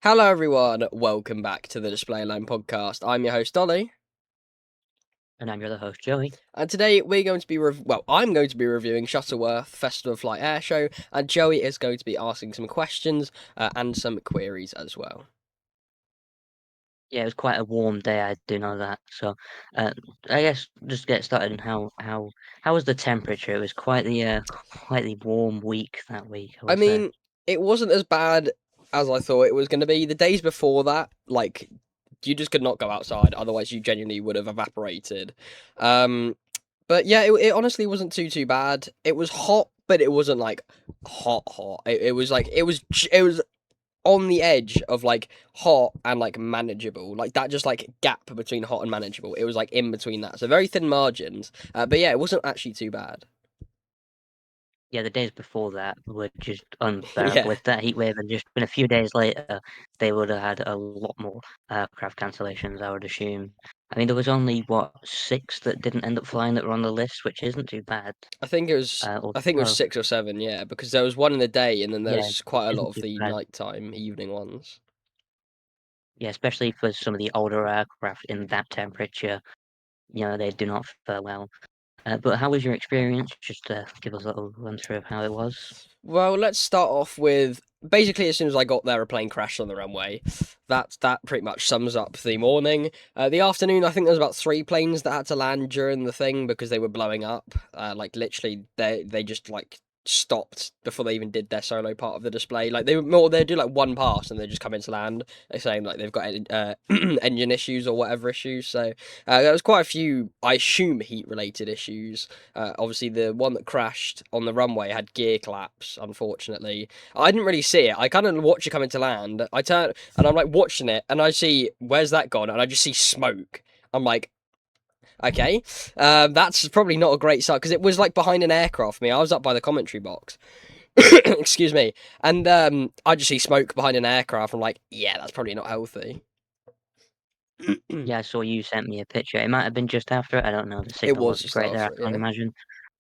Hello, everyone. Welcome back to the Display Line podcast. I'm your host, Ollie. And I'm your other host, Joey. And today we're going to be, I'm going to be reviewing Shuttleworth Festival of Flight Air Show, and Joey is going to be asking some questions and some queries as well. Yeah, it was quite a warm day. I do know that. So, I guess just get started. And how was the temperature? It was quite the warm week that week, I I would say. mean, it wasn't as bad as I thought it was going to be. The days before that, like, you just could not go outside, otherwise you genuinely would have evaporated. But yeah, it honestly wasn't too bad. It was hot, but it wasn't like hot. It was like it was on the edge of like hot and like manageable, like that just like gap between hot and manageable. It was like in between that, so very thin margins. But yeah, it wasn't actually too bad. Yeah, the days before that were just Yeah, unbearable. If that heat wave had just been a few days later, they would have had a lot more aircraft cancellations, I would assume. I mean, there was only what 6 that didn't end up flying that were on the list, which isn't too bad. I think it was. Or I think it was well, 6 or 7. Yeah, because there was one in the day, and then there yeah, was quite a lot isn't of too the bad. nighttime, evening ones. Yeah, especially for some of the older aircraft in that temperature, they do not fare well. But how was your experience? Just give us a little run through of how it was. Well, let's start off with basically as soon as I got there, a plane crashed on the runway. That pretty much sums up the morning. The afternoon, I think there was about 3 planes that had to land during the thing because they were blowing up. Like literally, they just like stopped before they even did their solo part of the display. Like they do like one pass and they just come into land. They're saying like they've got engine issues or whatever issues. So there was quite a few, I assume, heat related issues. Obviously, the one that crashed on the runway had gear collapse, unfortunately. I didn't really see it. I kind of watch it come into land. I turn and I'm like watching it, and I see, where's that gone? And I just see smoke. I'm like, okay, that's probably not a great start because it was like behind an aircraft. I was up by the commentary box. Excuse me. And I just see smoke behind an aircraft. I'm like, yeah, that's probably not healthy. Yeah, I saw you sent me a picture. It might have been just after it. I don't know. The It signal was wasn't just great there, I after it, can't yeah.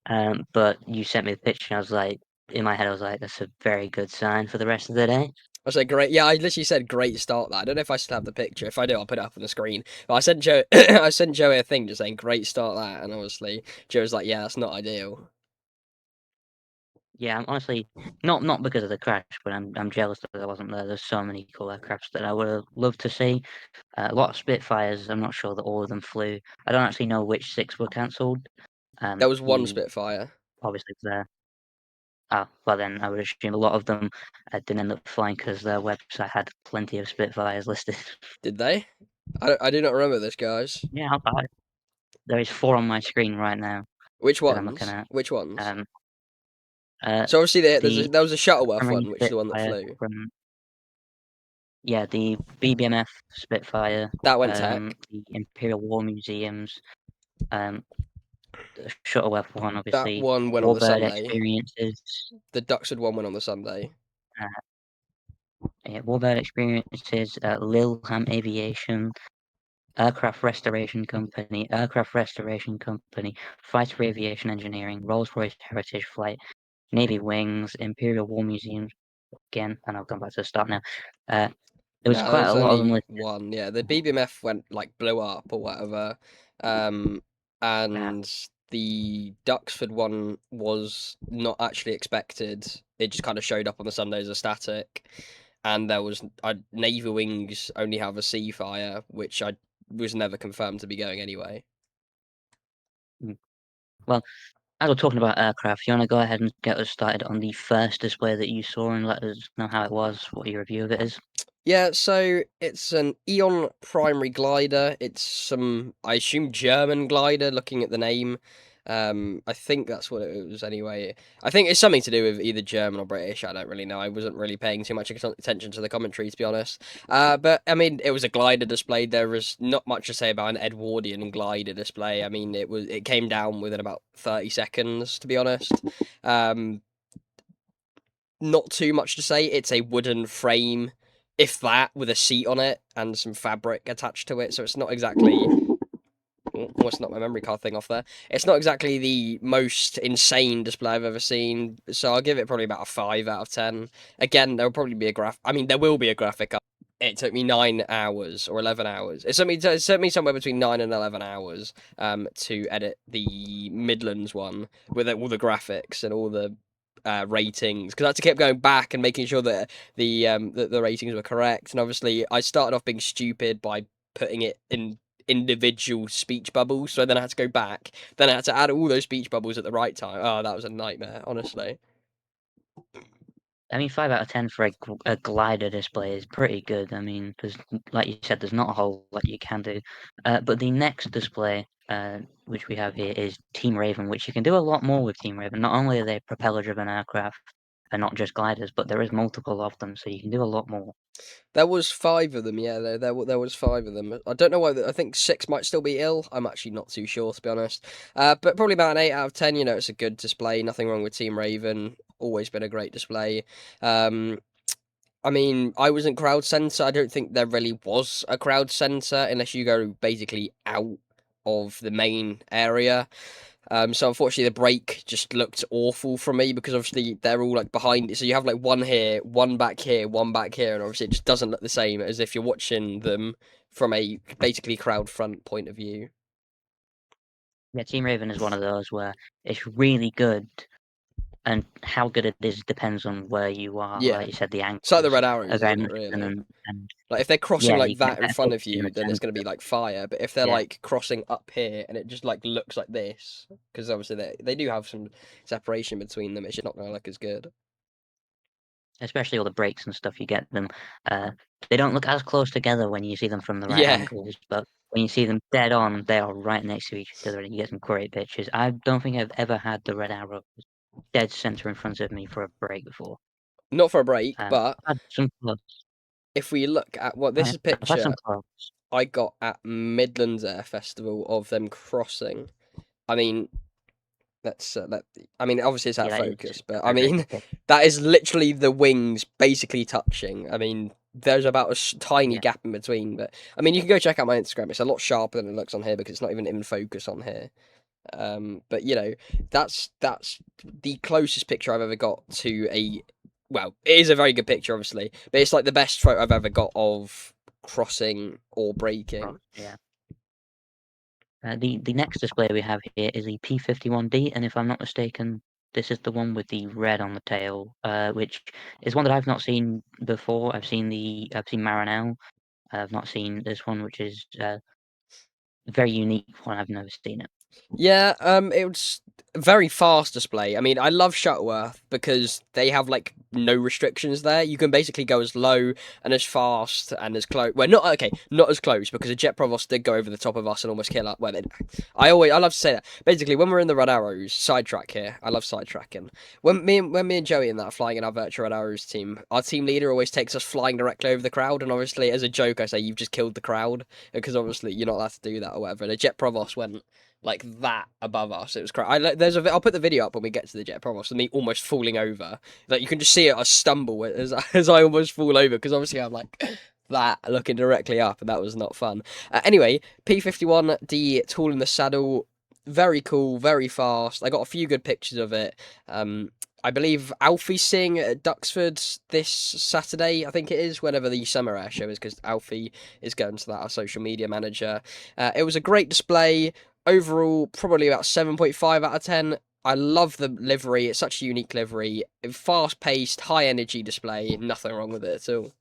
imagine. But you sent me the picture, and I was like, in my head, I was like, that's a very good sign for the rest of the day. I said great. Yeah, I literally said great start. That I don't know if I still have the picture. If I do, I'll put it up on the screen. But I sent Joe, I sent Joey a thing just saying great start that, and obviously Joe was like, yeah, that's not ideal. Yeah, I'm honestly not because of the crash, but I'm jealous that I wasn't there. There's so many cool aircrafts that I would have loved to see. A lot of Spitfires. I'm not sure that all of them flew. I don't actually know which 6 were cancelled. There was one The Spitfire. obviously there. Well then I would assume a lot of them didn't end up flying because their website had plenty of Spitfires listed. Did they? I do not remember this, guys. Yeah, there is 4 on my screen right now Which that I'm looking ones? at. Which ones? Um, uh, So obviously the there was a Shuttleworth primary one, which is the one that Spitfire flew. from the BBMF Spitfire, That went tech. the Imperial War Museums, um, the Shuttleworth one, That obviously, one went on the Warbird Sunday. Experiences, The Duxford one went on the Sunday. Warbird Experiences, Lilham Aviation, Aircraft Restoration Company, Fighter Aviation Engineering, Rolls-Royce Heritage Flight, Navy Wings, Imperial War Museum, again, and I'll come back to the start now. There was No, quite a there's lot of them only listed. one. Yeah, the BBMF went like blew up or whatever, um, Uh, and the Duxford one was not actually expected. It just kind of showed up on the Sunday as a static, and there was Navy Wings only have a Seafire, which I was never confirmed to be going anyway. mm. Well, as we're talking about aircraft, you want to go ahead and get us started on the first display that you saw and let us know how it was, what your review of it is? Yeah, so it's an Eon primary glider. It's some, I assume, German glider, looking at the name. I think that's what it was anyway. I think it's something to do with either German or British. I don't really know. I wasn't really paying too much attention to the commentary, to be honest. But I mean, it was a glider displayed. There was not much to say about an Edwardian glider display. I mean, it came down within about 30 seconds, to be honest. Um, Not too much to say. It's a wooden frame, if that, with a seat on it and some fabric attached to it. So it's not exactly. Oh, it's not my memory card thing off there. It's not exactly the most insane display I've ever seen. So I'll give it probably about a 5 out of 10. Again, there will probably be a graph. I mean, there will be a graphic up. It took me 9 hours or 11 hours. It took me somewhere between 9 and 11 hours to edit the Midlands one with all the graphics and all the ratings because I had to keep going back and making sure that the ratings were correct. And obviously, I started off being stupid by putting it in individual speech bubbles. So then I had to go back. Then I had to add all those speech bubbles at the right time. Oh, that was a nightmare, honestly. I mean, 5 out of 10 for a glider display is pretty good. I mean, there's, like you said, there's not a whole lot you can do. But the next display, which we have here, is Team Raven, which you can do a lot more with Team Raven. Not only are they propeller-driven aircraft and not just gliders, but there is multiple of them, so you can do a lot more. There was five of them, yeah. There was five of them. I don't know why. I think six might still be ill. I'm actually not too sure, to be honest. But probably about an 8 out of 10. You know, it's a good display. Nothing wrong with Team Raven. Always been a great display. Um, I mean, I was in crowd center. I don't think there really was a crowd center unless you go basically out of the main area. So unfortunately, the break just looked awful for me because obviously they're all like behind it. So you have like one here, one back here, one back here, and obviously it just doesn't look the same as if you're watching them from a basically crowd front point of view. Yeah, Team Raven is one of those where it's really good, and how good it is depends on where you are. Yeah, Like you said, the it's like the angles red arrows, are very isn't it? much Really. dependent, and Like if they're crossing yeah, like you get that in better front of focus in you, the then it's going to center. be like fire. But if they're Yeah. like crossing up here and it just like looks like this, because obviously they do have some separation between them, it's just not going to look as good. Especially all the breaks and stuff, you get them, uh, they don't look as close together when you see them from the right Yeah, angles, but when you see them dead on, they are right next to each other and you get some great pictures. I don't think I've ever had the red arrow dead center in front of me for a break before. not for a break, but I've had some close. if we look at what this I is a I've had some picture close. I got at Midlands Air Festival of them crossing. I mean, that. I mean, obviously it's out Yeah, of that is focus, but a I very mean, good pick. that is literally the wings basically touching. I mean, there's about a tiny Yeah. gap in between, but I mean, you can go check out my Instagram. It's a lot sharper than it looks on here because it's not even in focus on here. But you know, that's the closest picture I've ever got to a. Well, it is a very good picture, obviously, but it's like the best photo I've ever got of crossing or Cross, breaking. yeah. The next display we have here is a P-51D, and if I'm not mistaken, this is the one with the red on the tail, which is one that I've not seen before. I've seen Maranello. I've not seen this one, which is a very unique one. I've never seen it. Yeah, it was a very fast display. I mean, I love Shuttleworth because they have like no restrictions there. You can basically go as low and as fast and as close. Well, not okay, not as close because a jet provost did go over the top of us and almost kill us. Well, I love to say that. Basically, when we're in the red arrows, sidetrack here. I love sidetracking. When me and Joey and that are flying in our virtual red arrows team, our team leader always takes us flying directly over the crowd, and obviously as a joke, I say you've just killed the crowd because obviously you're not allowed to do that or whatever. And a jet provost went like that above us. It was crazy. I'll put the video up when we get to the jet provost of me almost falling over. Like you can just see it. I stumble as as I almost fall over because obviously I'm like that looking directly up, and that was not fun. Anyway, P-51D tool in the saddle, very cool, very fast. I got a few good pictures of it. I believe Alfie's seeing it at Duxford this Saturday, I think it is, whenever the summer air show is, because Alfie is going to that, our social media manager. It was a great display. Overall, probably about 7.5 out of 10. I love the livery. It's such a unique livery. Fast paced, high energy display. Nothing wrong with it at all.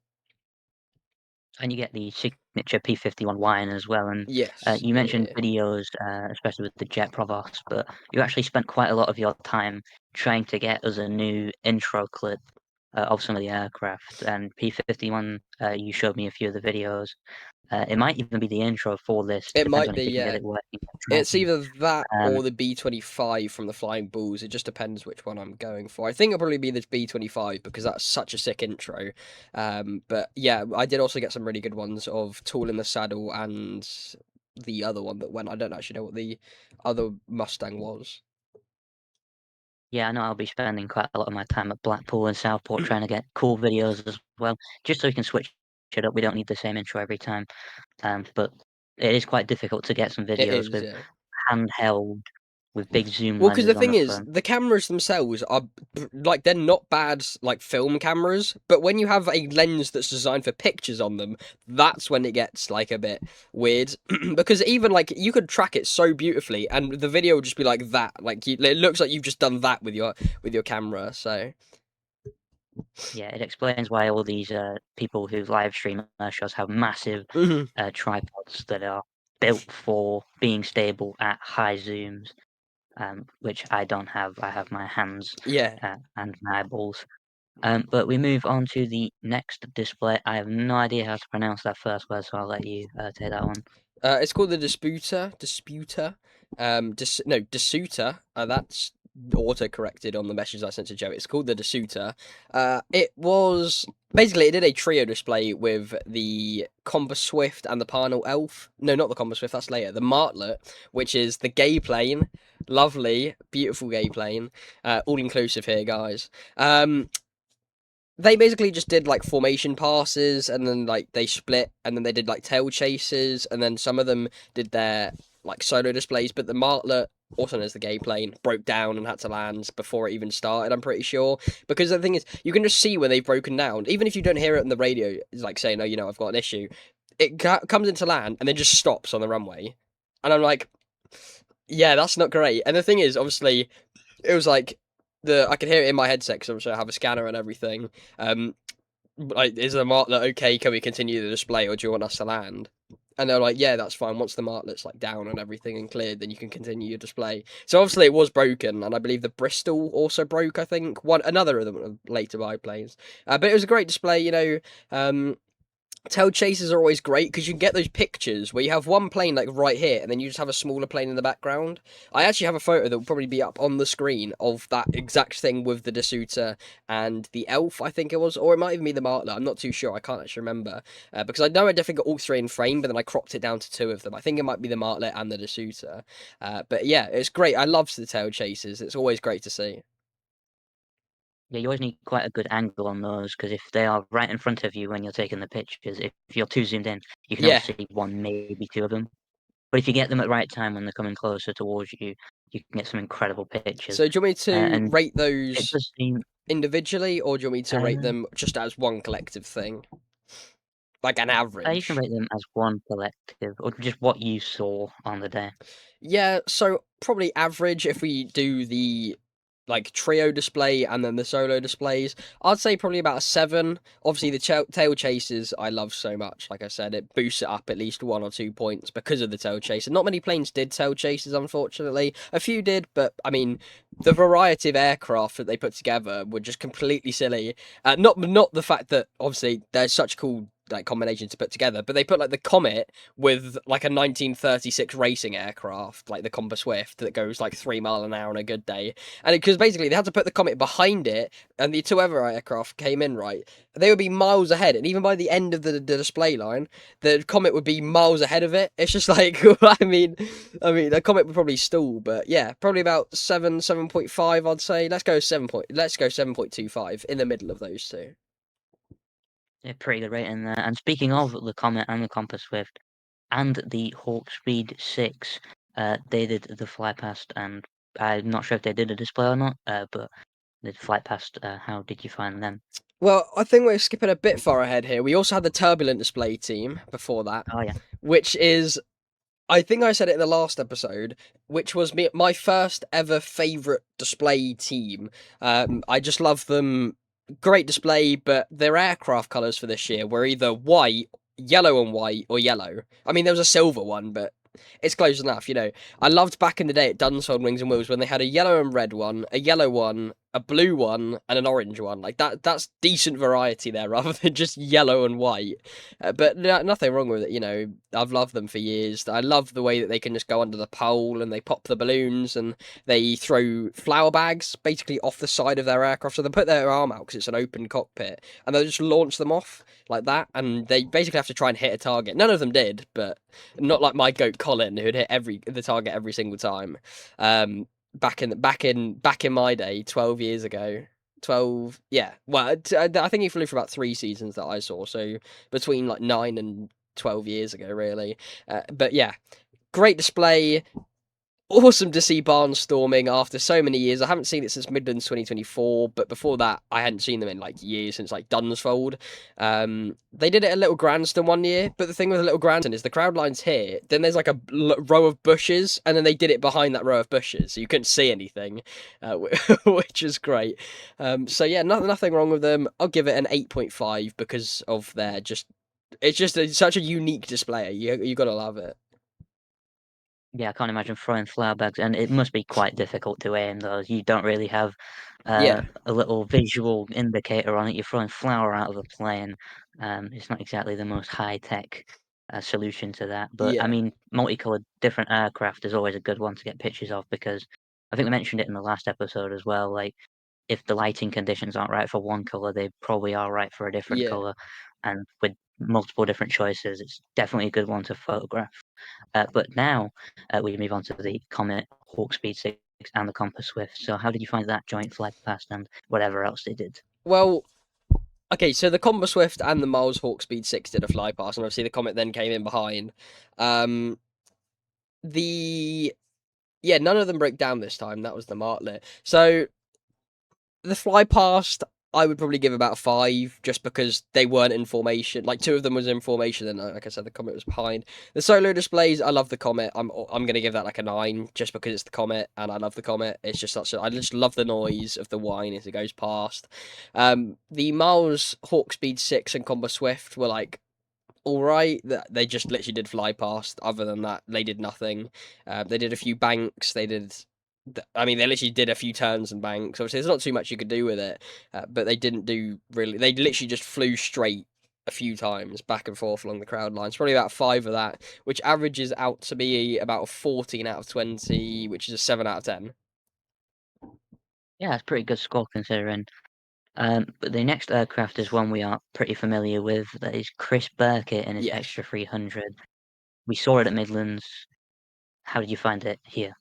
And you get the signature P-51 wine as well. And Yes. you Yeah, mentioned yeah. videos, especially with the Jet Provost, but you actually spent quite a lot of your time trying to get us a new intro clip of some of the aircraft. And P-51, you showed me a few of the videos. It might even be the intro for this. It Depends might on be, if we can get yeah. it working. It's either that Um, or the B-25 from the Flying Bulls. It just depends which one I'm going for. I think it'll probably be the B-25 because that's such a sick intro. But yeah, I did also get some really good ones of Tool in the Saddle and the other one that went. I don't actually know what the other Mustang was. yeah, I know I'll be spending quite a lot of my time at Blackpool and Southport trying to get cool videos as well, just so we can switch it up. We don't need the same intro every time. But it is quite difficult to get some It videos is, with yeah. handheld. with big zoom Well, because the lenses on thing the is, front. the cameras themselves are like they're not bad like film cameras, but when you have a lens that's designed for pictures on them, that's when it gets like a bit weird. Because even like you could track it so beautifully, and the video would just be like that, like it looks like you've just done that with your camera. So Yeah, it explains why all these people who live stream shows have massive mhm. tripods that are built for being stable at high zooms, which I don't have. I have my hands Yeah. and my eyeballs. But we move on to the next display. I have no idea how to pronounce that first word, so I'll let you take that one. It's called the Disputer. No, Disuter. That's auto corrected on the message I sent to Joe. It's called the Disuter. It was basically it did a trio display with the Comba Swift and the Parnell Elf. No, not the Comba Swift. That's later. The Martlet, which is the gay plane. Lovely, beautiful gay plane. All inclusive here, guys. They basically just did like formation passes and then like they split and then they did like tail chases and then some of them did their like solo displays, but the Martlet, also known as the gay plane, broke down and had to land before it even started, I'm pretty sure. Because the thing is, you can just see when they've broken down, even if you don't hear it on the radio, it's like saying, oh, I've got an issue. It comes into land and then just stops on the runway. And I'm like, yeah, that's not great. And the thing is, obviously, it was like I could hear it in my headset because obviously I have a scanner and everything. Um, like, is the martlet okay? Can we continue the display, or do you want us to land? And they're like, yeah, that's fine. Once the martlet's like down and everything and cleared, then you can continue your display. So obviously it was broken, and I believe the Bristol also broke. I think another of them later biplanes. But it was a great display. Tail chases are always great because you can get those pictures where you have one plane like right here and then you just have a smaller plane in the background. I actually have a photo that will probably be up on the screen of that exact thing with the Dasuta and the Elf, I think it was, or it might even be the Martlet. I'm not too sure. I can't actually remember because I know I definitely got all three in frame, but then I cropped it down to two of them. I think it might be the Martlet and the Dasuta. But yeah, it's great. I love the tail chases. It's always great to see. Yeah, you always need quite a good angle on those because if they are right in front of you when you're taking the pictures, if you're too zoomed in, you can only Yeah. see one, maybe two of them. But if you get them at the right time when they're coming closer towards you, you can get some incredible pictures. So do you want me to And rate it those does seem, individually, or do you want me to rate uh, them just as one collective thing? Like an you can average. rate them as one collective or just what you saw on the day. Yeah, so probably average if we do the like trio display and then the solo displays. I'd say probably about a 7. Obviously, the tail chases I love so much. Like I said, it boosts it up at least 1 or 2 points because of the tail chase. And not many planes did tail chases, unfortunately. A few did, but I mean, the variety of aircraft that they put together were just completely silly. Not the fact that obviously there's such cool like combinations to put together, but they put like the Comet with like a 1936 racing aircraft, like the Comba Swift that goes like 3 mile an hour on a good day, and because basically they had to put the Comet behind it, and the two other aircraft came in right, they would be miles ahead, and even by the end of the display line, the Comet would be miles ahead of it. It's just like I mean, the Comet would probably stall, but yeah, probably about 7.5, I'd say. Let's go 7.25 in the middle of those two. Yeah, pretty good rating there. And speaking of the Comet and the Compass Swift and the Hawk Speed 6, they did the fly past, and I'm not sure if they did a display or not, but they did flight past. How did you find them? Well, I think we're skipping a bit far ahead here. We also had the turbulent display team before that, Oh yeah, which is, I think I said it in the last episode, which was my first ever favorite display team. I just love them. Great display, but their aircraft colors for this year were either white, yellow and white, or yellow. I mean, there was a silver one, but it's close enough. I loved back in the day at Dunsfold Wings and Wheels when they had a yellow and red one, a yellow one, a blue one, and an orange one. Like that's decent variety there rather than just yellow and white. But nothing wrong with it. I've loved them for years. I love the way that they can just go under the pole and they pop the balloons and they throw flour bags basically off the side of their aircraft. So they put their arm out because it's an open cockpit and they'll just launch them off like that. And they basically have to try and hit a target. None of them did, but not like my goat Colin who'd hit the target every single time. Back in my day, 12 years ago. 12, yeah. Well, I think he flew for about 3 seasons that I saw, so between like 9 and 12 years ago, really. But yeah, great display. awesome to see barnstorming after so many years. I haven't seen it since Midlands 2024, but before that, I hadn't seen them in like years since like Dunsfold. They did it at Little Granston one year, but the thing with Little Granston is the crowd line's here, then there's like a row of bushes, and then they did it behind that row of bushes, so you couldn't see anything, which is great. So yeah, nothing wrong with them. I'll give it an 8.5 because of their just. It's just such a unique display. You gotta love it. Yeah, I can't imagine throwing flower bags, and it must be quite difficult to aim those. You don't really have Yeah, a little visual indicator on it. You're throwing flour out of a plane. It's not exactly the most high tech solution to that. But I yeah, mean, multicolored different aircraft is always a good one to get pictures of because I think we mentioned it in the last episode as well. Like if the lighting conditions aren't right for one color, they probably are right for a different yeah. color. And with multiple different choices, it's definitely a good one to photograph. But now we move on to the Comet, Hawkspeed 6, and the Compass Swift. So how did you find that joint flight past and whatever else they did? Well, okay, so the Combo Swift and the Miles Hawkspeed 6 did a fly past, and obviously the Comet then came in behind. Um, the Yeah, none of them broke down this time. That was the Martlet. So the fly past, I would probably give about a 5, just because they weren't in formation. Like two of them was in formation, and like I said, the Comet was behind. The solo displays, I love the Comet. I'm gonna give that like a 9, just because it's the Comet, and I love the Comet. It's just such a, I just love the noise of the whine as it goes past. The Miles Hawkspeed 6 and Combo Swift were like all right. They just literally did fly past. Other than that, they did nothing. They did a few banks. They did. I mean, they literally did a few turns and banks. Obviously, there's not too much you could do with it, but they didn't do really. They literally just flew straight a few times back and forth along the crowd lines. Probably about 5 of that, which averages out to be about a 14 out of 20, which is a 7 out of 10. Yeah, that's a pretty good score considering. But the next aircraft is one we are pretty familiar with. That is Chris Burkitt in his Yes. Extra 300. We saw it at Midlands. How did you find it here?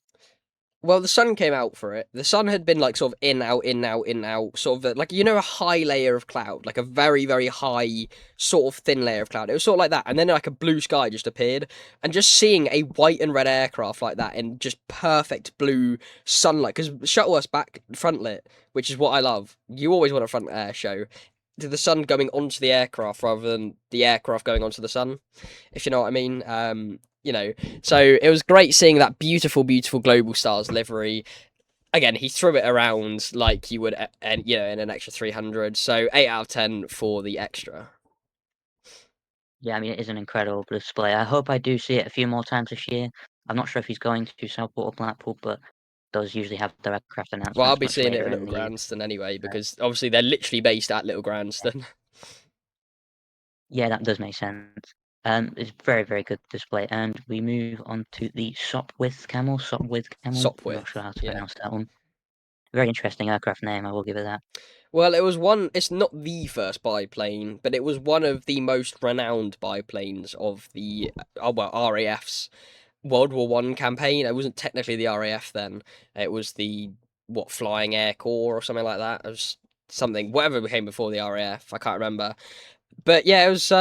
Well, the sun came out for it. The sun had been like sort of in, out, in, out, in, out, sort of like a high layer of cloud, like a very, very high, sort of thin layer of cloud. It was sort of like that, and then like a blue sky just appeared, and just seeing a white and red aircraft like that in just perfect blue sunlight, because Shuttleworth's back front lit, which is what I love. You always want a front air show. To the sun going onto the aircraft rather than the aircraft going onto the sun, if you know what I mean. So it was great seeing that beautiful, beautiful Global Stars livery. Again, he threw it around like you would, and in an extra 300. So 8 out of 10 for the extra. Yeah, I mean, it is an incredible display. I hope I do see it a few more times this year. I'm not sure if he's going to Southport or Blackpool, but those usually have their aircraft Well, I'll announcements be much seeing it later at in Little the year. Granston anyway, Uh, because obviously they're literally based at Little Granston. yeah, that does make sense. It's very, very good display. And we move on to the Sopwith Camel. I'm not Sopwith, sure how to yeah. pronounce that one. Very interesting aircraft name, I will give it that. Well, it was one. It's not the first biplane, but it was one of the most renowned biplanes of the RAF's World War I campaign. It wasn't technically the RAF then. It was the Flying Air Corps or something like that. It was something whatever became before the RAF. I can't remember. But yeah, it was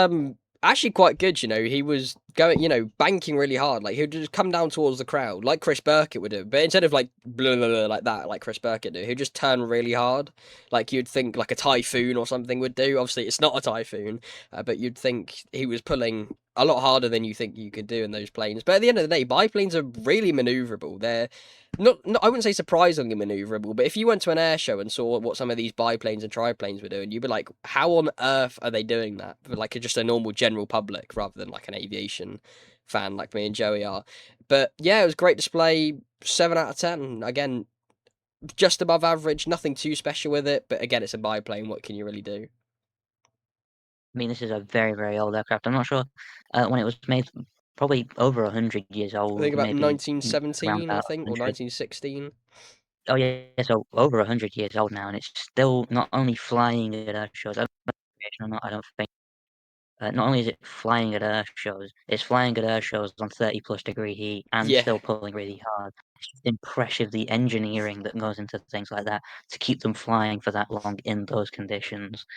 actually quite good. He was going, banking really hard. Like he would just come down towards the crowd, like Chris Burkitt would do. But instead of like blah, blah, blah, like that, like Chris Burkitt do, he'd just turn really hard, like you'd think like a typhoon or something would do. Obviously, it's not a typhoon, but you'd think he was pulling a lot harder than you think you could do in those planes. But at the end of the day, biplanes are really maneuverable. They're not I wouldn't say surprisingly maneuverable, but if you went to an air show and saw what some of these biplanes and triplanes were doing, you'd be like, how on earth are they doing that for like just a normal general public rather than like an aviation fan like me and Joey are? But yeah, it was a great display. 7 out of 10. Again, just above average. Nothing too special with it, but again, it's a biplane. What can you really do? I mean, this is a very, very old aircraft. I'm not sure when it was made, probably over 100 years I think old, about maybe around 1917. I about think, or 100. 1916. Oh, yeah, so over 100 years old now, and it's still not only flying at air shows, I don't know if it's or not, I don't think. Not only is it flying at air shows, it's flying at air shows on 30 plus degree heat and Yeah, still pulling really hard. It's just impressive the engineering that goes into things like that to keep them flying for that long in those conditions.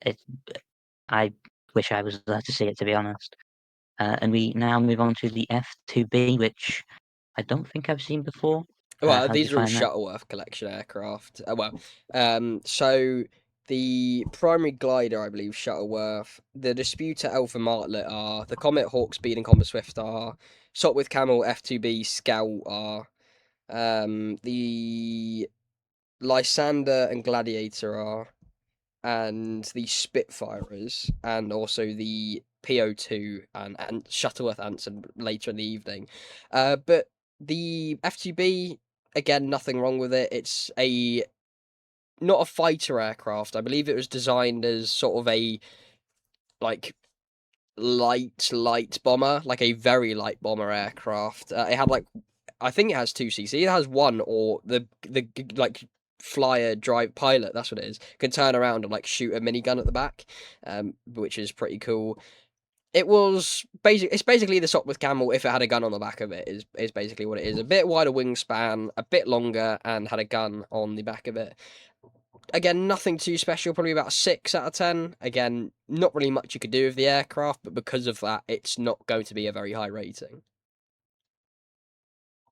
It, I wish I was there to see it, to be honest. And we now move on to the F2B, which I don't think I've seen before. Well, How do you these are all find that? Shuttleworth collection aircraft. So the primary glider, I believe, Shuttleworth. The Disputer Alpha Martlet are. The Comet Hawkspeed and Comet Swift are. Sopwith Camel F2B Scout are. The Lysander and Gladiator are. And the Spitfires, and also the PO2 and Shuttleworth Anson later in the evening. But the F2B, again, nothing wrong with it. It's a not a fighter aircraft. I believe it was designed as sort of a like light bomber, like a very light bomber aircraft. It had like I think it has two CC. It has one, or the like flyer drive pilot. That's what it is. Can turn around and like shoot a minigun at the back, which is pretty cool. It was basic. It's basically the Sopwith Camel if it had a gun on the back of it. Is basically what it is. A bit wider wingspan, a bit longer, and had a gun on the back of it. Again, nothing too special. Probably about a 6 out of 10. Again, not really much you could do with the aircraft, but because of that, it's not going to be a very high rating.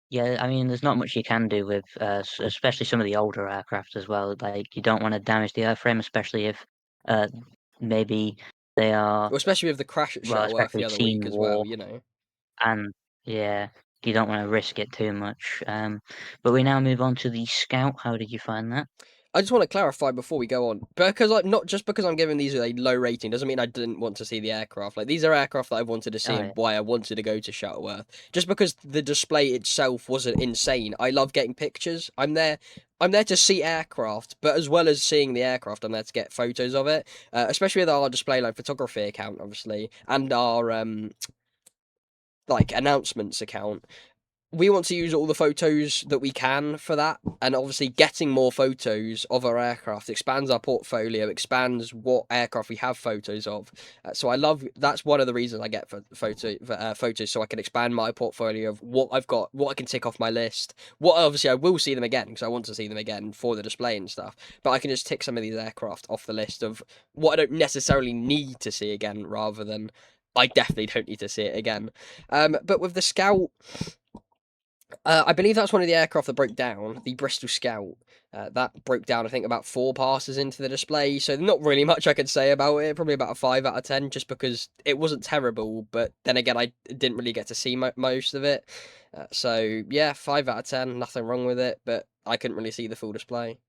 Yeah, I mean, there's not much you can do with, especially some of the older aircraft as well. Like, you don't want to damage the airframe, especially if uh, maybe they are, Well, especially with the crash at well, Shuttleworth the especially other seen week as well. war, You know. and yeah, you don't want to risk it too much. But we now move on to the Scout. How did you find that? I just want to clarify before we go on, because like not just because I'm giving these a low rating doesn't mean I didn't want to see the aircraft. Like these are aircraft that I wanted to see Oh and yeah, why I wanted to go to Shuttleworth. Just because the display itself wasn't insane. I love getting pictures. I'm there to see aircraft, but as well as seeing the aircraft, I'm there to get photos of it. Especially with our display line photography account, obviously, and our like announcements account. We want to use all the photos that we can for that, and obviously getting more photos of our aircraft expands our portfolio, expands what aircraft we have photos of. So I love that's one of the reasons I get for photos, so I can expand my portfolio of what I've got, what I can tick off my list. What obviously I will see them again because I want to see them again for the display and stuff. But I can just tick some of these aircraft off the list of what I don't necessarily need to see again, rather than I definitely don't need to see it again. But with the Scout, I believe that's one of the aircraft that broke down, the Bristol Scout. That broke down, I think, about 4 passes into the display. So not really much I could say about it. Probably about a 5 out of 10, just because it wasn't terrible. But then again, I didn't really get to see most of it. So yeah, 5 out of 10. Nothing wrong with it, but I couldn't really see the full display.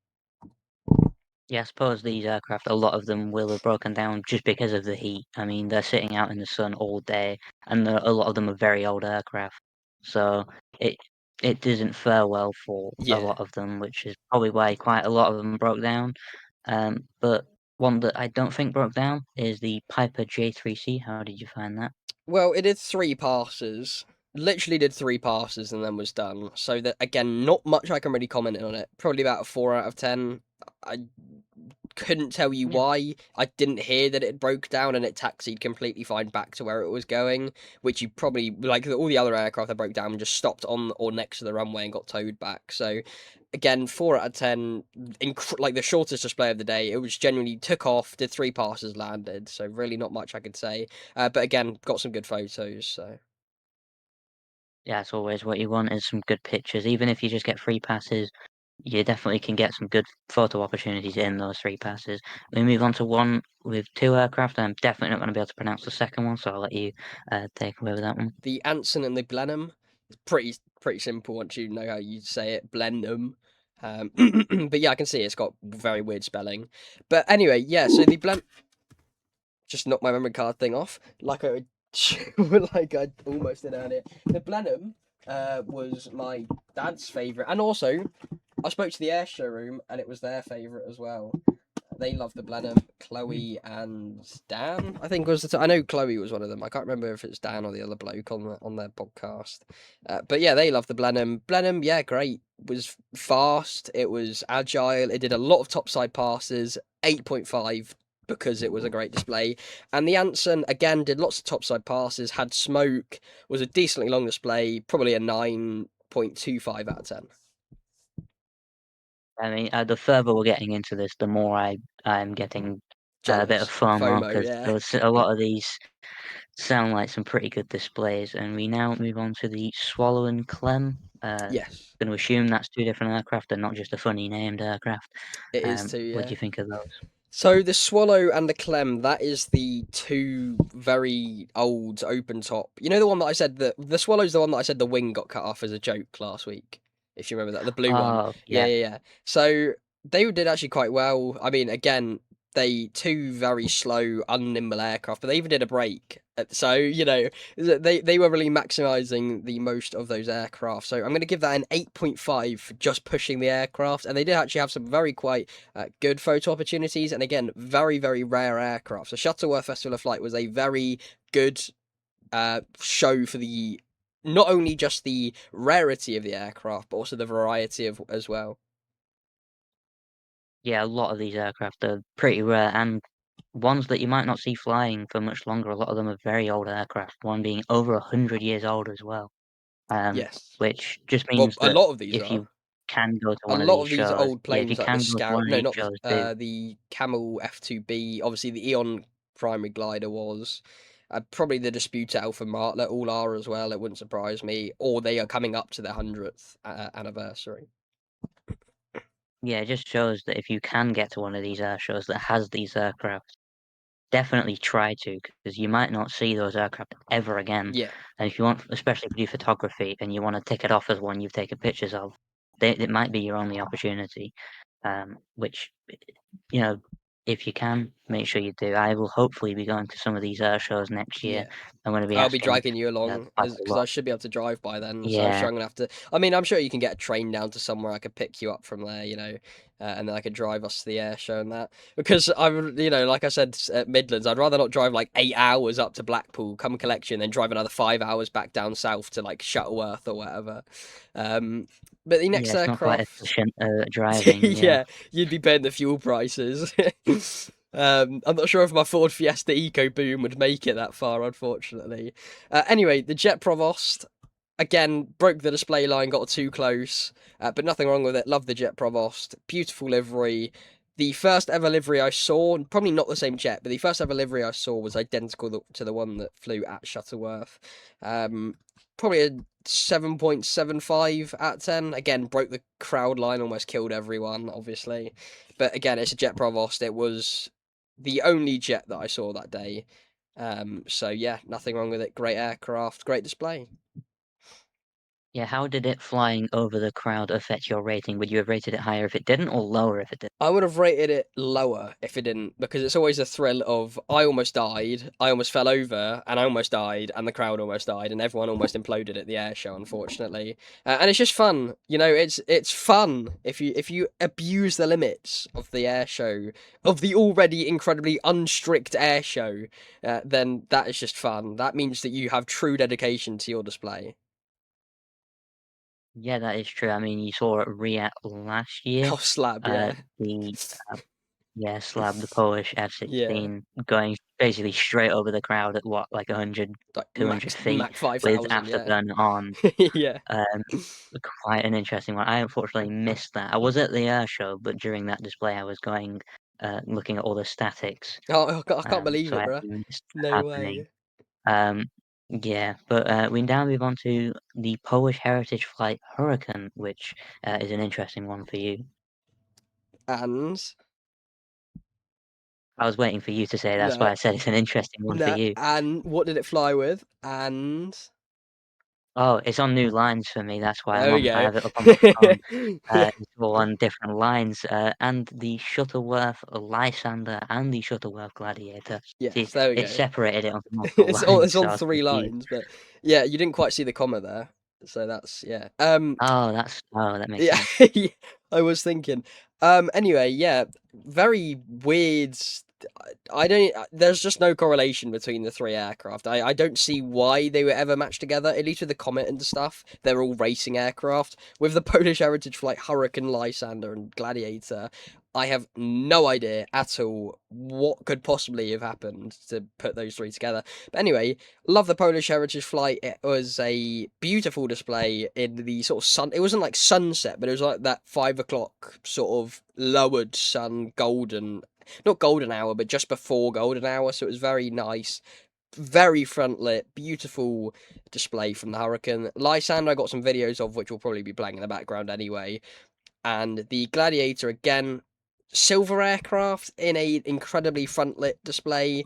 yeah. I suppose these aircraft, a lot of them will have broken down just because of the heat. I mean, they're sitting out in the sun all day, and a lot of them are very old aircraft, so it it doesn't fare well for a Yeah. lot of them, which is probably why quite a lot of them broke down. But one that I don't think broke down is the Piper J3C. How did you find that? Well, it did 3 passes. Literally did 3 passes and then was done. So that again, not much I can really comment on it. Probably about a 4 out of 10. I couldn't tell you Yeah, why. I didn't hear that it broke down and it taxied completely fine back to where it was going, which you probably like all the other aircraft that broke down just stopped on or next to the runway and got towed back. So again, 4 out of 10, like the shortest display of the day. It was genuinely took off, did 3 passes, landed. So really not much I could say. But again, got some good photos. So yeah, it's always what you want is some good pictures. Even if you just get free passes, you definitely can get some good photo opportunities in those free passes. We move on to one with two aircraft. I'm definitely not going to be able to pronounce the second one, so I'll let you take away with that one. the Anson and the Blenheim, it's pretty simple once you know how you say it. Blenheim. But yeah, I can see it's got very weird spelling. But anyway, yeah. So the just knocked my memory card thing off, like I like I almost did earlier. The Blenheim was my dad's favourite, and also I spoke to the air showroom, and it was their favourite as well. They love the Blenheim. Mm. Chloe and Dan, I think was I know Chloe was one of them. I can't remember if it's Dan or the other bloke on their podcast. But yeah, they love the Blenheim. Blenheim, yeah, great. Was fast. It was agile. It did a lot of topside passes. 8.5 because it was a great display. And the Anson again did lots of topside passes. Had smoke. Was a decently long display. Probably a 9.25 out of 10. I mean, the further we're getting into this, the more I'm getting a bit of Jealous. FOMO FOMO, because yeah. there was a lot of these. Sound like some pretty good displays, and we now move on to the Swallow and Clem. Yes, Going to assume that's two different aircraft and not just a funny named aircraft. it is too. What do Yeah. you think of those? So the Swallow and the Clem, that is the two very old open top. You know the one that I said that the Swallow's the one that I said the wing got cut off as a joke last week. If you remember that, the blue one. Oh, Yeah, yeah. yeah, yeah. So they did actually quite well. I mean, again, they two very slow, unnimble aircraft, but they even did a break. So they were really maximising the most of those aircraft. So I'm going to give that an 8.5 for just pushing the aircraft, and they did actually have some very quite good photo opportunities, and again, very, very rare aircraft. So Shuttleworth Festival of Flight was a very good show for the not only just the rarity of the aircraft, but also the variety of as well. Yeah, a lot of these aircraft are pretty rare and ones that you might not see flying for much longer. A lot of them are very old aircraft, one being over 100 years old as well. Yes. Which just Well, means a that lot of these if are. you can go to A one of lot these of these shows, old yeah, if you planes, like the can go to Scout, one of no, these not shows, do. the Camel F2B. Obviously, the Eon primary glider was. Probably the Disputer Alpha Martlet all are as well. It wouldn't surprise me. Or they are coming up to their 100th anniversary. Yeah, it just shows that if you can get to one of these air shows that has these aircraft, definitely try to, because you might not see those aircraft ever again. Yeah, And if you want, especially if you do photography and you want to tick it off as one you've taken pictures of, it might be your only opportunity. Which, you know, if you can, make sure you do. I will hopefully be going to some of these air shows next year. yeah. I'm going to be I'll be asking dragging you along quite a because I lot. should be able to drive by then. So I'm Yeah, sure I'm gonna have to. I mean, I'm sure you can get a train down to somewhere. I could pick you up from there, and then I could drive us to the air show and that. Because I'm, like I said at Midlands, I'd rather not drive like 8 hours up to Blackpool, come collection, then drive another 5 hours back down south to like Shuttleworth or whatever. Um, but the yeah, next it's not quite aircraft, efficient driving. Yeah. yeah, you'd be paying the fuel prices. I'm not sure if my Ford Fiesta EcoBoom would make it that far, unfortunately. Anyway, the Jet Provost again broke the display line, got too close, but nothing wrong with it. Love the Jet Provost, beautiful livery. The first ever livery I saw, probably not the same jet, but the first ever livery I saw was identical to the one that flew at Shuttleworth. Um, Probably a 7.75 out of 10. Again, broke the crowd line, almost killed everyone, obviously. But again, it's a Jet Provost. It was the only jet that I saw that day. So yeah, nothing wrong with it. Great aircraft, great display. Yeah, how did it flying over the crowd affect your rating? Would you have rated it higher if it didn't, or lower if it did? I would have rated it lower if it didn't, because it's always a thrill of I almost died, I almost fell over, and I almost died, and the crowd almost died, and everyone almost imploded at the air show, unfortunately. And it's just fun, it's fun if you abuse the limits of the air show, of the already incredibly unstrict air show, then that is just fun. That means that you have true dedication to your display. Yeah, that is true. I mean, you saw at Riyadh last year, Oh, slab, yeah, the yeah, Slab, the Polish yeah, F-16, going basically straight over the crowd at what, like 100, like 200 max feet Mach with 5,000, yeah, afterburner on. yeah. Um, Quite an interesting one. I unfortunately missed that. I was at the air show, but during that display, I was going, looking at all the statics. Oh, I can't believe So it, I bro. actually missed that No happening. way. Um, yeah, but we now move on to the Polish Heritage Flight Hurricane, which is an interesting one for you. And I was waiting for you to say that's why no, I said it's an interesting one for no, you. and what did it fly with? And Oh, it's on new lines for me. That's why there we I go. have it up on my phone. It's all on different lines. And the Shuttleworth Lysander and the Shuttleworth Gladiator. See, Yes, there we it go. separated it onto multiple It's on lines, it's so on I was three confused. lines, but yeah, you didn't quite see the comma there. So that's yeah. That makes Yeah, sense. I was thinking. Anyway, yeah, very weird. I don't. There's just no correlation between the three aircraft. I don't see why they were ever matched together. At least with the Comet and stuff, they're all racing aircraft. With the Polish Heritage Flight Hurricane, Lysander, and Gladiator, I have no idea at all what could possibly have happened to put those three together. But anyway, love the Polish Heritage Flight. It was a beautiful display in the sort of sun. It wasn't like sunset, but it was like that 5 o'clock sort of lowered sun, golden, not golden hour, but just before golden hour. So it was very nice. very front lit, beautiful display from the Hurricane. Lysander I got some videos of, which will probably be playing in the background anyway. And the Gladiator, again, silver aircraft in a incredibly front lit display.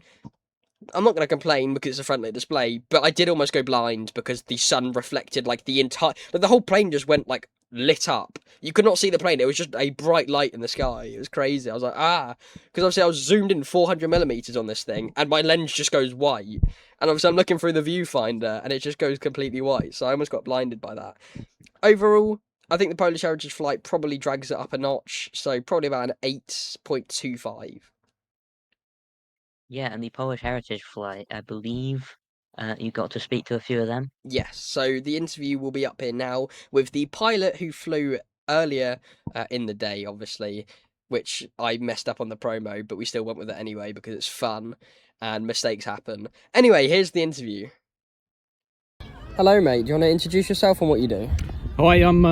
I'm not going to complain because it's a front lit display, but I did almost go blind because the sun reflected like the entire, like the whole plane just went like lit up. You could not see the plane; it was just a bright light in the sky. It was crazy. I was like, because obviously I was zoomed in 400mm on this thing, and my lens just goes white. And obviously I'm looking through the viewfinder, and it just goes completely white. So I almost got blinded by that. Overall, I think the Polish Heritage flight probably drags it up a notch. So probably about an 8.25. Yeah, and the Polish Heritage flight, I believe you got to speak to a few of them. Yes, so the interview will be up here now with the pilot who flew earlier in the day, obviously, which I messed up on the promo, but we still went with it anyway because it's fun and mistakes happen. Anyway, here's the interview. Hello, mate. Do you want to introduce yourself and what you do? Hi, I'm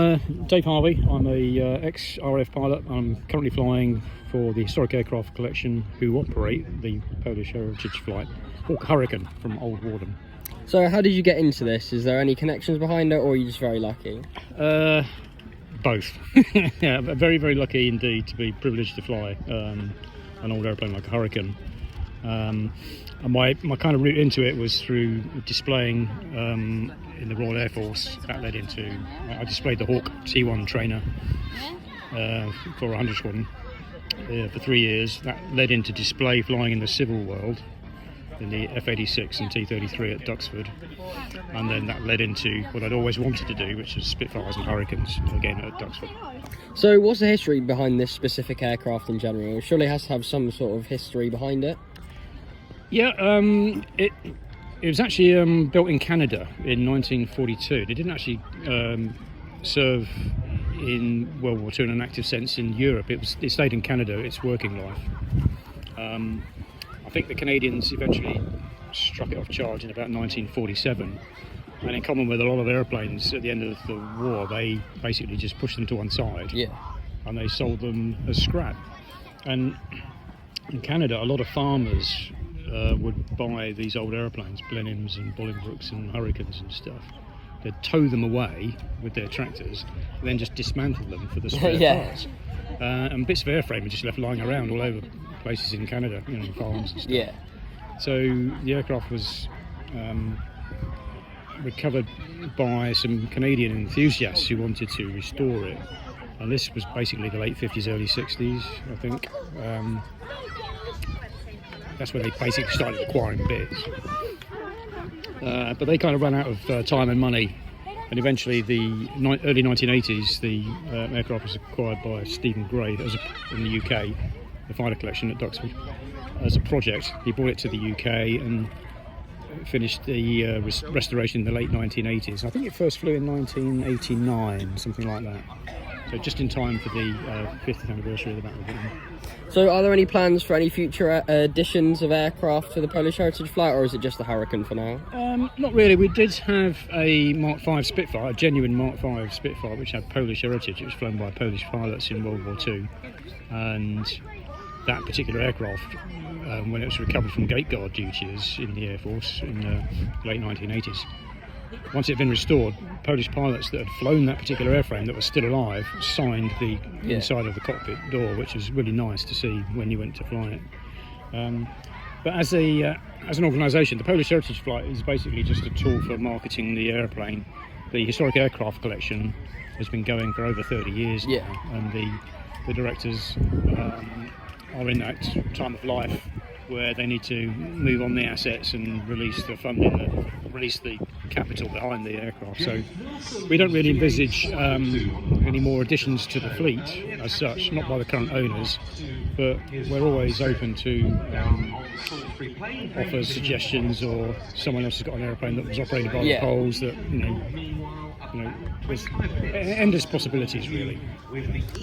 Dave Harvey. I'm a ex-RAF pilot. I'm currently flying for the Historic Aircraft Collection, who operate the Polish Heritage flight, Hawk Hurricane from Old Warden. So how did you get into this? Is there any connections behind it, or are you just very lucky? Both. Yeah, very, very lucky indeed to be privileged to fly an old airplane like a Hurricane. And my kind of route into it was through displaying in the Royal Air Force. That led into, I displayed the Hawk T1 trainer for 100 Squadron for 3 years. That led into display flying in the civil world in the F-86 and T-33 at Duxford, and then that led into what I'd always wanted to do, which is Spitfires and Hurricanes again at Duxford. So what's the history behind this specific aircraft in general? Surely it has to have some sort of history behind it. Yeah, it was actually built in Canada in 1942. It didn't actually serve in World War II in an active sense in Europe. It stayed in Canada its working life. I think the Canadians eventually struck it off charge in about 1947, and in common with a lot of airplanes at the end of the war, they basically just pushed them to one side. Yeah. And they sold them as scrap. And in Canada, a lot of farmers would buy these old airplanes, Blenheims and Bolingbrooks and Hurricanes and stuff. They'd tow them away with their tractors and then just dismantle them for the spare parts. And bits of airframe are just left lying around all over places in Canada, farms and stuff. Yeah. So the aircraft was recovered by some Canadian enthusiasts who wanted to restore it. And this was basically the late 50s, early 60s, I think. That's when they basically started acquiring bits. But they kind of ran out of time and money. And eventually, the early 1980s, the aircraft was acquired by Stephen Gray in the UK, the fighter collection at Duxford, as a project. He brought it to the UK and finished the restoration in the late 1980s. I think it first flew in 1989, something like that. So just in time for the 50th anniversary of the Battle of Britain. So are there any plans for any future additions of aircraft to the Polish Heritage flight, or is it just the Hurricane for now? Not really. We did have a Mark V Spitfire, a genuine Mark V Spitfire, which had Polish heritage. It was flown by Polish pilots in World War II. And that particular aircraft, when it was recovered from gate guard duties in the Air Force in the late 1980s, once it had been restored, Polish pilots that had flown that particular airframe that was still alive signed the inside of the cockpit door, which was really nice to see when you went to fly it. But as an organisation, the Polish Heritage Flight is basically just a tool for marketing the airplane. The Historic Aircraft Collection has been going for over 30 years now, and the directors are in that time of life where they need to move on the assets and release the funding, release the capital behind the aircraft. So we don't really envisage any more additions to the fleet as such, not by the current owners, but we're always open to offers, suggestions, or someone else has got an airplane that was operated by the Poles that, there's endless possibilities really.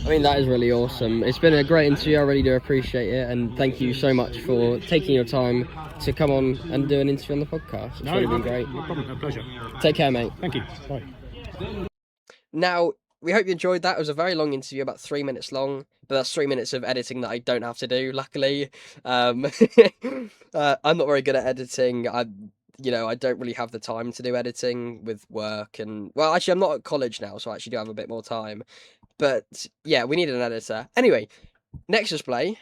I mean, that is really awesome. It's been a great interview. I really do appreciate it, and thank you so much for taking your time to come on and do an interview on the podcast. It's really been great. No problem, a pleasure. Take care, mate. Thank you. Bye. Now, we hope you enjoyed that. It was a very long interview, about 3 minutes long, but that's 3 minutes of editing that I don't have to do, luckily. I'm not very good at editing. I don't really have the time to do editing with work, and well, actually, I'm not at college now, so I actually do have a bit more time. But yeah, we need an editor. Anyway, next display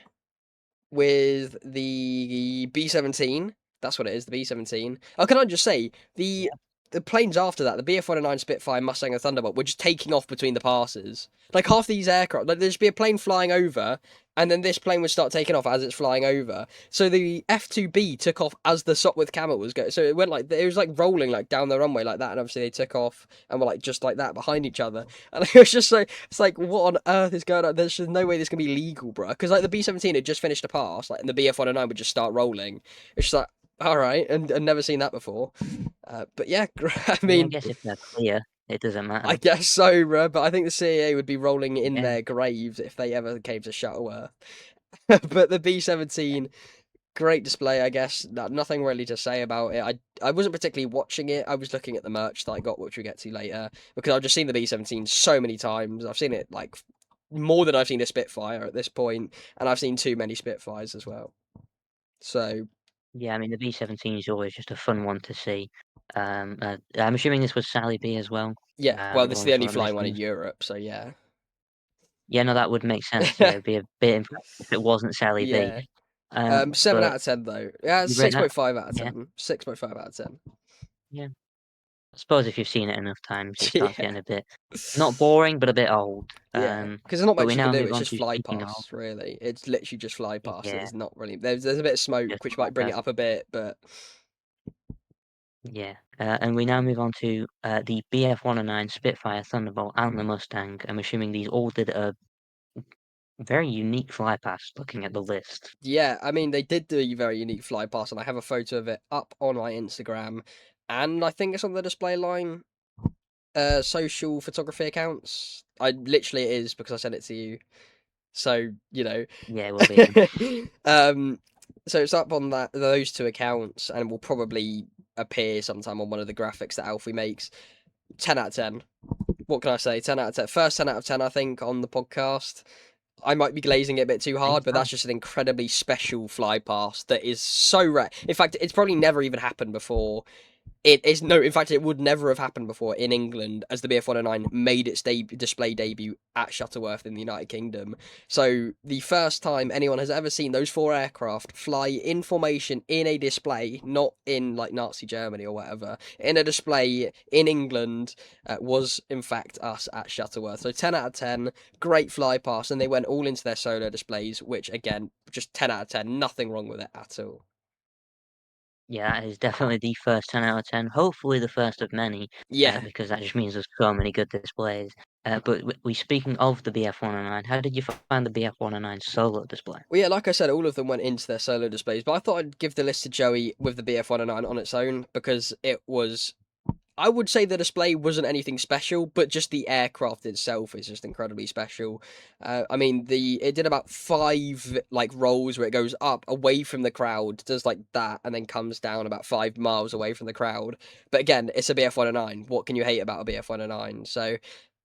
with the B-17. That's what it is, the B-17. Oh, can I just say, the planes after that, the Bf-109 Spitfire, Mustang, and Thunderbolt, were just taking off between the passes. Like, half these aircraft, like, there'd just be a plane flying over, and then this plane would start taking off as it's flying over. So the F-2B took off as the Sopwith Camel was going. So it went like, it was like rolling like down the runway like that, and obviously they took off and were like just like that behind each other. And it was just so, it's like, what on earth is going on? There's just no way this can be legal, bro. Because like the B-17 had just finished a pass, like, and the Bf-109 would just start rolling. It's just like, all right, and never seen that before. But yeah, I I mean, guess if they're clear, it doesn't I matter. guess so, bro. But I think the CAA would be rolling in Yeah. their graves if they ever came to Shuttleworth. But the B-17, great display, I guess. Nothing really to say about it. I wasn't particularly watching it. I was looking at the merch that I got, which we'll get to later, because I've just seen the B-17 so many times. I've seen it like more than I've seen a Spitfire at this point, and I've seen too many Spitfires as well. So Yeah, I mean, the B-17 is always just a fun one to see. I'm assuming this was Sally B as well. yeah, well, this is the One only of the flying one in missions. Europe, so yeah. Yeah, no, that would make sense. Yeah, it'd be a bit impressive if it wasn't Sally B. Yeah. 7 But out of 10 though. Yeah, you rate that? 6.5 out of Yeah, 10. 6.5 out of 10. yeah. I suppose if you've seen it enough times, it starts Yeah. getting a bit not boring, but a bit old. Yeah. Because there's not But much we you can now do. move It's on just to fly speaking of, past, really. It's literally just fly past. yeah, There's not really. There's a bit of smoke, just which might like bring that. it up a bit, but Yeah, and we now move on to the BF-109 Spitfire, Thunderbolt, and the Mustang. I'm assuming these all did a very unique fly past. Looking at the list. yeah, I mean, they did do a very unique fly past, and I have a photo of it up on my Instagram, and I think it's on the display line. Social photography accounts. I literally it is because I sent it to you. So Yeah, it will be. um, so it's up on those two accounts, and will probably appear sometime on one of the graphics that Alfie makes. 10 out of 10. What can I say? 10 out of 10. First 10 out of 10, I think, on the podcast. I might be glazing it a bit too Think hard, but so? that's just an incredibly special fly past that is so rare. In fact, it's probably never even happened before. It is no, in fact, it would never have happened before in England as the BF-109 made its display debut at Shuttleworth in the United Kingdom. So the first time anyone has ever seen those four aircraft fly in formation in a display, not in like Nazi Germany or whatever, in a display in England, was in fact us at Shuttleworth. So 10 out of 10, great fly past, and they went all into their solo displays, which again, just 10 out of 10, nothing wrong with it at all. Yeah, that is definitely the first 10 out of 10. Hopefully the first of many, Yeah. because that just means there's so many good displays. But we speaking of the BF-109, how did you find the BF-109 solo display? Well, yeah, like I said, all of them went into their solo displays, but I thought I'd give the list to Joey with the BF-109 on its own because it was. I would say the display wasn't anything special, but just the aircraft itself is just incredibly special. I mean, it did about 5 like rolls where it goes up away from the crowd, does like that, and then comes down about 5 miles away from the crowd. But again, it's a BF-109. What can you hate about a BF-109? So,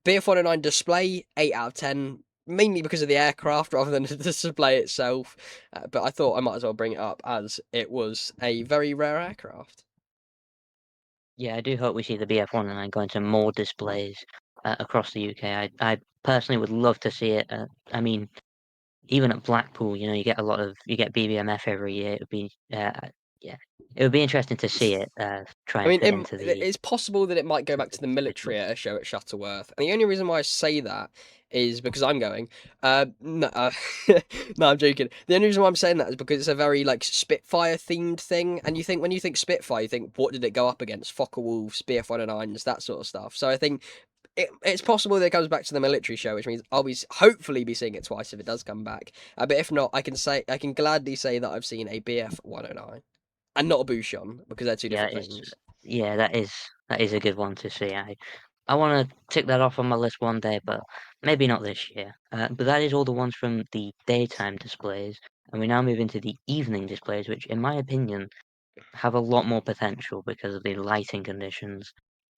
BF-109 display 8 out of 10. Mainly because of the aircraft rather than the display itself, but I thought I might as well bring it up as it was a very rare aircraft. Yeah, I do hope we see the BF-109 going to more displays across the UK. I personally would love to see it. I mean, even at Blackpool, you get you get BBMF every year. It would be, yeah, it would be interesting to see it try I and mean, fit into the it's possible that it might go back to the schedule. military at a show at Shuttleworth. And the only reason why I say that is because I'm going. No, no, I'm joking. The only reason why I'm saying that is because it's a very like Spitfire themed thing. And when you think Spitfire, you think what did it go up against? Fokker Wolves, BF-109s, that sort of stuff. So I think it's possible that it comes back to the military show, which means I'll be hopefully be seeing it twice if it does come back. But if not, I can gladly say that I've seen a BF-109 and not a Bouchon because they're two Yeah, different it's things. yeah, that is a good one to see. I want to tick that off on my list one day, but maybe not this year. But that is all the ones from the daytime displays, and we now move into the evening displays, which, in my opinion, have a lot more potential because of the lighting conditions.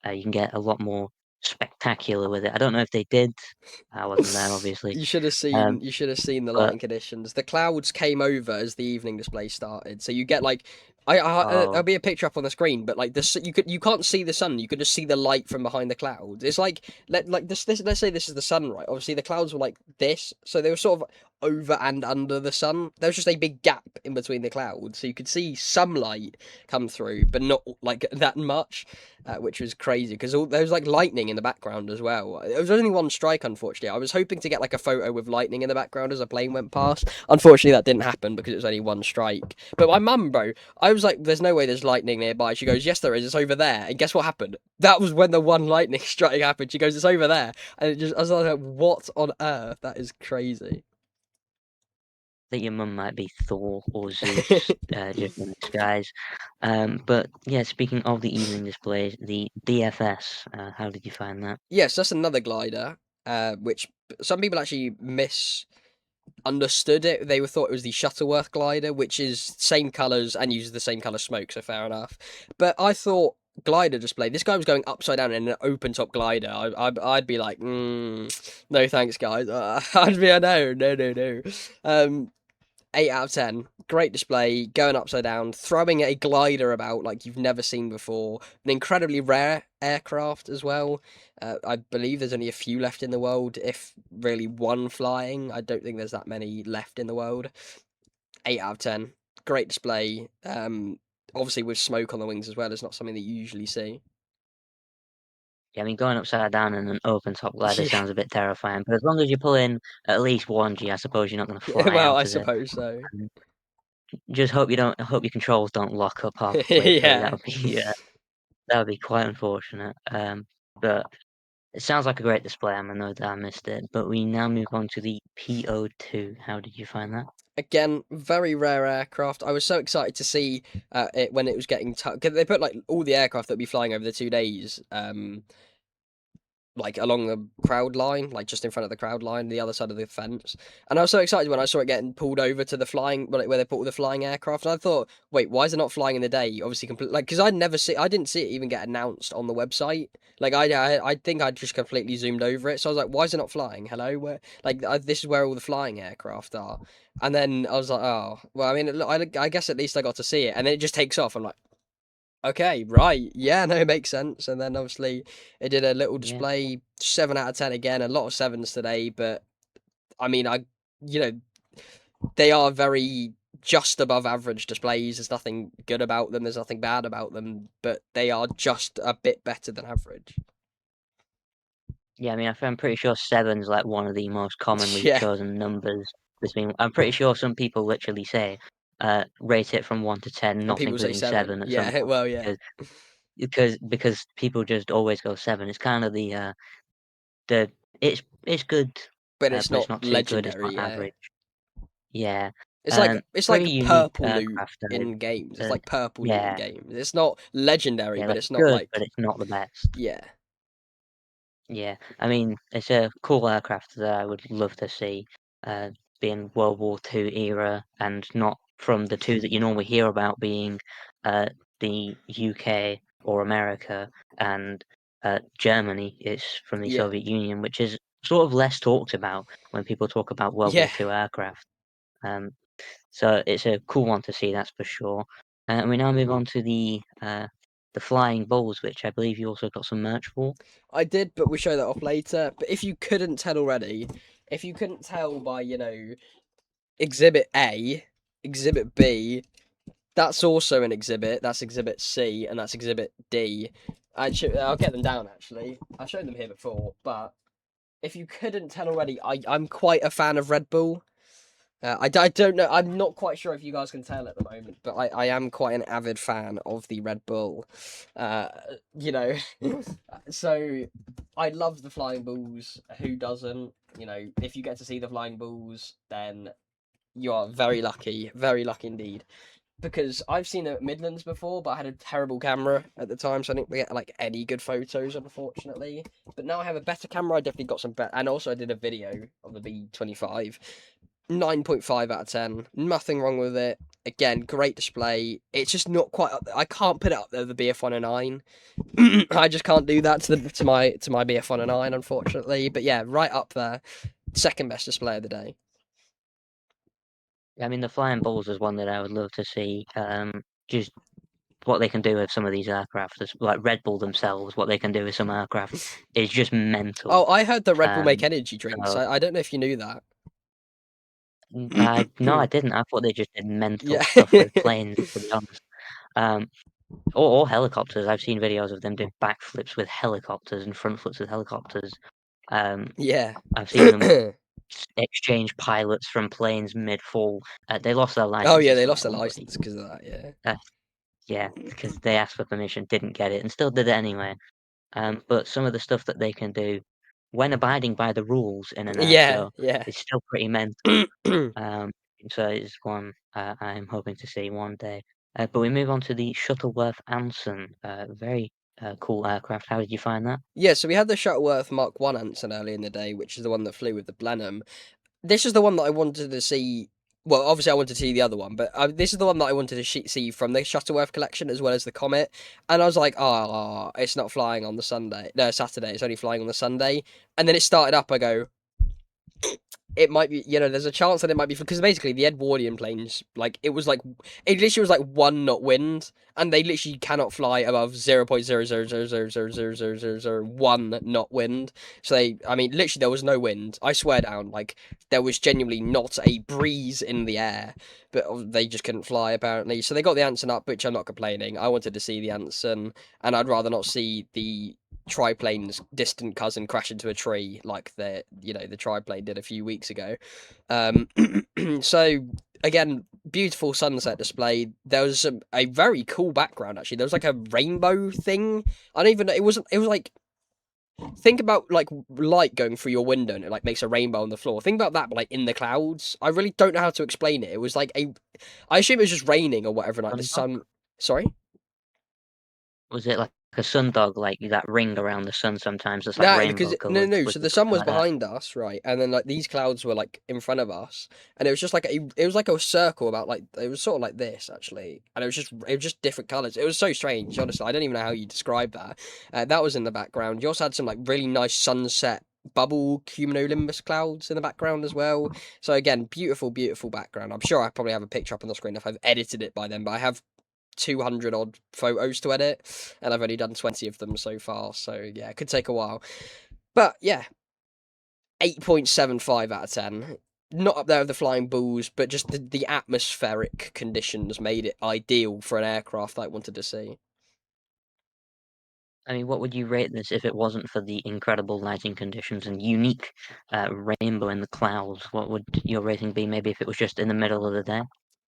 You can get a lot more spectacular with it. I don't know if they did. I wasn't there, obviously. You should have Um, seen. You should have seen the but lighting conditions. The clouds came over as the evening display started, so you get like, there'll oh, be a picture up on the screen, but like this, you can't see the sun. You can just see the light from behind the clouds. It's like this. Let's say this is the sun, right? Obviously, the clouds were like this, so they were sort of over and under the sun. There was just a big gap in between the clouds, so you could see some light come through, but not like that much. Which was crazy because there was like lightning in the background as well. It was only one strike, unfortunately. I was hoping to get like a photo with lightning in the background as a plane went past. Unfortunately, that didn't happen because it was only one strike. But my mum, bro, I was like, "There's no way there's lightning nearby." She goes, "Yes, there is. It's over there." And guess what happened? That was when the one lightning strike happened. She goes, "It's over there," and I was like, "What on earth? That is crazy." I think your mum might be Thor or Zeus, just in disguise. But yeah, speaking of the evening displays, the DFS, how did you find that? Yes, that's another glider, which some people actually misunderstood it. They thought it was the Shuttleworth glider, which is same colours and uses the same colour smoke, so fair enough. But I thought glider display. This guy was going upside down in an open top glider. I'd be like, no thanks, guys. I'd be no. 8 out of 10. Great display, going upside down, throwing a glider about like you've never seen before. An incredibly rare aircraft as well. I believe there's only a few left in the world, if really one flying. I don't think there's that many left in the world. 8 out of 10. Great display. Obviously with smoke on the wings as well. It's not something that you usually see. Yeah, I mean, going upside down in an open top glider Yeah. sounds a bit terrifying, but as long as you pull in at least 1G, I suppose you're not going to fly Well, I out of it. suppose so. Um, just hope you don't. I hope your controls don't lock up halfway through. Yeah. That would be quite unfortunate. But it sounds like a great display. I'm annoyed that I missed it. But we now move on to the PO2. How did you find that? Again, very rare aircraft. I was so excited to see it when it was getting because they put like all the aircraft that would be flying over the 2 days, like along the crowd line, like just in front of the crowd line, the other side of the fence. And I was so excited when I saw it getting pulled over to the flying, where they put all the flying aircraft. And I thought, wait, why is it not flying in the day? Obviously, complete like because I didn't see it even get announced on the website. Like I think I just completely zoomed over it. So I was like, why is it not flying? Hello, where this is where all the flying aircraft are. And then I was like, oh, well, I mean, I guess at least I got to see it. And then it just takes off. I'm like, okay, right. Yeah, no, it makes sense. And then obviously it did a little Yeah, display, 7 out of 10 again, a lot of sevens today, but I mean you know, they are very just above average displays. There's nothing good about them, there's nothing bad about them, but they are just a bit better than average. yeah. I mean, I'm pretty sure seven's like one of the most commonly Yeah. chosen numbers. I'm pretty sure some people literally say, rate it from 1 to 10, And not people say including seven. seven at some Yeah, point, well, yeah. because people just always go seven. It's kind of the it's good, But it's but it's not not too good. It's legendary, not yeah. average. Yeah, It's pretty like unique purple loot aircraft. in games. It's Uh, like purple loot in yeah, games. It's not legendary, yeah, but like it's not good, but like it's not the best. yeah. Yeah, I mean, it's a cool aircraft that I would love to see, being World War II era, and not from the two that you normally hear about being, the UK or America and Germany. It's from the Yeah. Soviet Union, which is sort of less talked about when people talk about World Yeah. War II aircraft. Um, so it's a cool one to see, that's for sure. And we now move Mhm. on to the flying bulls, which I believe you also got some merch for. I did, but we'll show that off later. But if you couldn't tell already, if you couldn't tell by, Exhibit A, Exhibit B, that's also an exhibit. That's Exhibit C, and that's Exhibit D. I'll get them down, actually. I've shown them here before, but if you couldn't tell already, I'm quite a fan of Red Bull. I don't know. I'm not quite sure if you guys can tell at the moment, but I am quite an avid fan of the Red Bull. Uh, you know, so I love the flying bulls. Who doesn't? If you get to see the flying bulls, then you are very lucky indeed. Because I've seen them at Midlands before, but I had a terrible camera at the time, so I didn't get like any good photos, unfortunately. But now I have a better camera. I definitely got some better, and also I did a video of the B25. 9.5 out of 10. Nothing wrong with it. Again, great display. It's just not quite up there. I can't put it up there with the BF-109. I just can't do that to my BF-109, unfortunately. But yeah, right up there. Second best display of the day. I mean, the Flying Bulls is one that I would love to see. Just what they can do with some of these aircraft, like Red Bull themselves, what they can do with some aircraft is just mental. Oh, I heard that Red Bull make Um, energy drinks. so I don't know if you knew that. no, I didn't. I thought they just did mental Yeah. stuff with planes, to be honest. Um, or helicopters. I've seen videos of them doing backflips with helicopters and front flips with helicopters. Um, Yeah. I've seen them exchange pilots from planes mid-fall. They lost their Oh yeah, licenses they for lost that their one, but license because of that. Yeah. yeah, because they asked for permission, didn't get it, and still did it anyway. But some of the stuff that they can do when abiding by the rules in an air Yeah. show Yeah. is still pretty mental. Um, so it's one I'm hoping to see one day. But we move on to the Shuttleworth Anson. Very cool aircraft. How did you find that? Yeah, so we had the Shuttleworth Mark 1 Anson early in the day, which is the one that flew with the Blenheim. This is the one that I wanted to see. Well, obviously, I wanted to see the other one, but this is the one that I wanted to see from the Shuttleworth collection as well as the Comet. And I was like, oh, it's not flying on the Sunday. No, Saturday. It's only flying on the Sunday. And then it started up. I go, it might be, there's a chance that it might be because basically the Edwardian planes, like it literally was like 1 knot wind, and they literally cannot fly above 0.000000001 knot wind. So I mean, literally there was no wind. I swear down, like there was genuinely not a breeze in the air, but they just couldn't fly apparently. So they got the Anson up, which I'm not complaining. I wanted to see the Anson, and I'd rather not see the triplane's distant cousin crash into a tree like the triplane did a few weeks ago. Um, so again, beautiful sunset display. There was a very cool background actually. There was like a rainbow thing. I don't even know. It was like think about like light going through your window and it like makes a rainbow on the floor. Think about that, but like in the clouds. I really don't know how to explain it. It was like I assume it was just raining or whatever. Like the Sundog? sun. Sorry. Was it like a sundog, like that ring around the sun sometimes that's like Nah, because rainbow no, coloured? no. Was So it the sun something was like that? behind us, right, and then like these clouds were like in front of us, and it was just like it was like a circle about like it was sort of like this actually, and it was just different colors. It was so strange, honestly. I don't even know how you describe that. That was in the background. You also had some like really nice sunset bubble cumulonimbus clouds in the background as well. So again, beautiful, beautiful background. I'm sure I probably have a picture up on the screen if I've edited it by then, but I have 200 odd photos to edit, and I've only done 20 of them so far. So yeah, it could take a while. But yeah, 8.75 out of 10. Not up there with the Flying Bulls, but just the atmospheric conditions made it ideal for an aircraft I wanted to see. I mean, what would you rate this if it wasn't for the incredible lighting conditions and unique rainbow in the clouds? What would your rating be? Maybe if it was just in the middle of the day?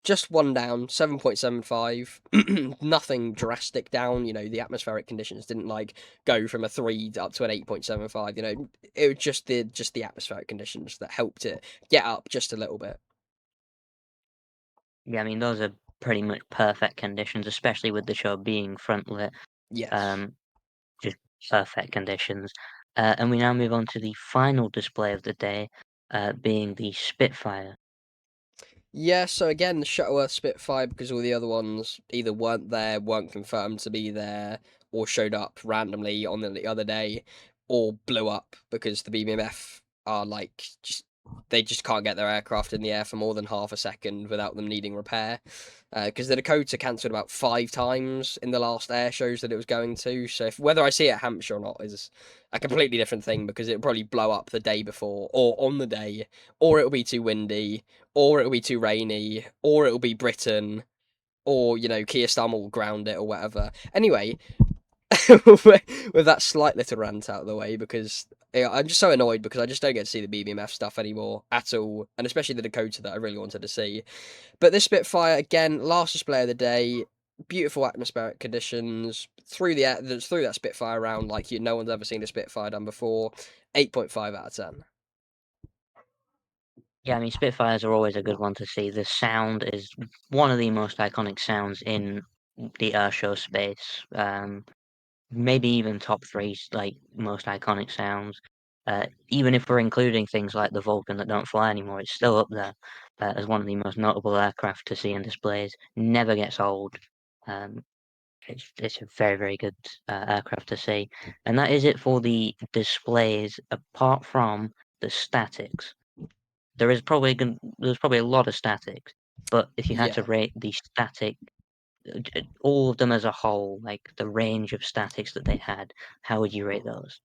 Just one down, 7.75. Nothing drastic down. The atmospheric conditions didn't like go from a 3 up to an 8.75. It was just the atmospheric conditions that helped it get up just a little bit. Yeah, I mean, those are pretty much perfect conditions, especially with the show being front lit. Yes. Um, just perfect conditions. And we now move on to the final display of the day, being the Spitfire. Yeah, so again, the Shuttleworth Spitfire, because all the other ones either weren't there, weren't confirmed to be there, or showed up randomly on the other day, or blew up because the BMF are like they just can't get their aircraft in the air for more than half a second without them needing repair. Because the Dakota cancelled about 5 times in the last air shows that it was going to. So whether I see it at Hampshire or not is a completely different thing because it'll probably blow up the day before or on the day, or it'll be too windy, or it'll be too rainy, or it'll be Britain, or Keir Starmer will ground it or whatever. Anyway, with that slight little rant out of the way, because I'm just so annoyed because I just don't get to see the BBMF stuff anymore at all, and especially the Dakota that I really wanted to see. But this Spitfire again, last display of the day. Beautiful atmospheric conditions through that Spitfire round like no one's ever seen a Spitfire done before. 8.5 out of 10. Yeah, I mean, Spitfires are always a good one to see. The sound is one of the most iconic sounds in the airshow space. Maybe even top three, like most iconic sounds. Even if we're including things like the Vulcan that don't fly anymore, it's still up there as one of the most notable aircraft to see in displays. Never gets old. Um, it's a very, very good aircraft to see. And that is it for the displays, apart from the statics. There's probably a lot of statics, but if you had to Yeah. rate the static, all of them as a whole, like the range of statics that they had, how would you rate those?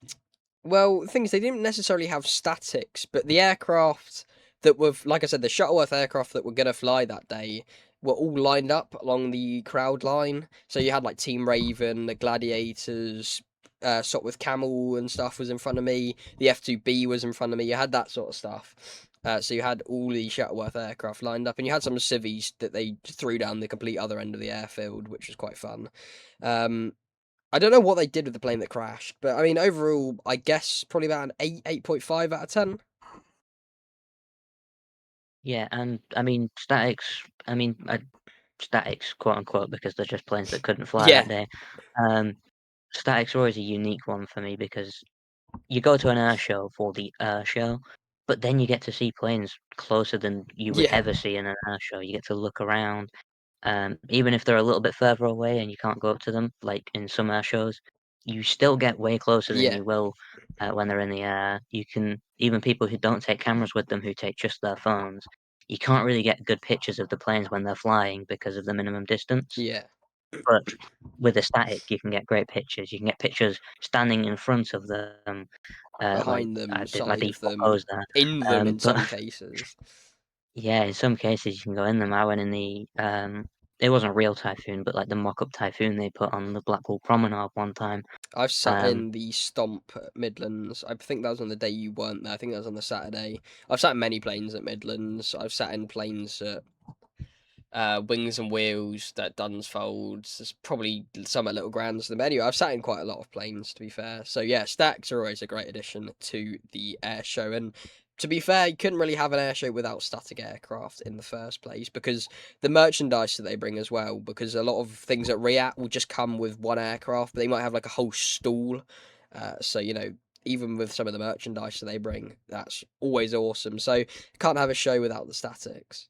Well, the thing is, they didn't necessarily have statics, but the aircraft that were, like I said, the Shuttleworth aircraft that were going to fly that day were all lined up along the crowd line. So you had like Team Raven, the Gladiators, Sopwith Camel and stuff was in front of me. The F2B was in front of me. You had that sort of stuff. So you had all the Shuttleworth aircraft lined up, and you had some civvies that they threw down the complete other end of the airfield, which was quite fun. Um, I don't know what they did with the plane that crashed, but I mean, overall, I guess probably about an 8.5 out of 10. Yeah, and I mean statics. Statics, quote unquote, because they're just planes that couldn't fly Yeah, that day. Um, Statics are always a unique one for me because you go to an air show for the air show, but then you get to see planes closer than you would yeah, ever see in an air show. You get to look around, even if they're a little bit further away and you can't go up to them, like in some air shows, you still get way closer than yeah, you will when they're in the air. You can, even people who don't take cameras with them, who take just their phones, you can't really get good pictures of the planes when they're flying because of the minimum distance. yeah. But with a static, you can get great pictures. You can get pictures standing in front of them, like Behind I them, did my side of default them, pose there. in them in But some cases. yeah, in some cases you can go in them. I went in the it wasn't a real Typhoon, but like the mock-up Typhoon they put on the Blackpool Promenade one time. I've sat Um, in the Stomp at Midlands. I think that was on the day you weren't there. I think that was on the Saturday. I've sat in many planes at Midlands. I've sat in planes at Wings and Wheels, that Dunsfolds. There's probably some at Little Grandston. But anyway, I've sat in quite a lot of planes, to be fair. So yeah, stacks are always a great addition to the air show. And to be fair, you couldn't really have an air show without static aircraft in the first place because the merchandise that they bring as well. Because a lot of things at RIAT will just come with one aircraft, but they might have like a whole stall. So you know, even with some of the merchandise that they bring, that's always awesome. So you can't have a show without the statics.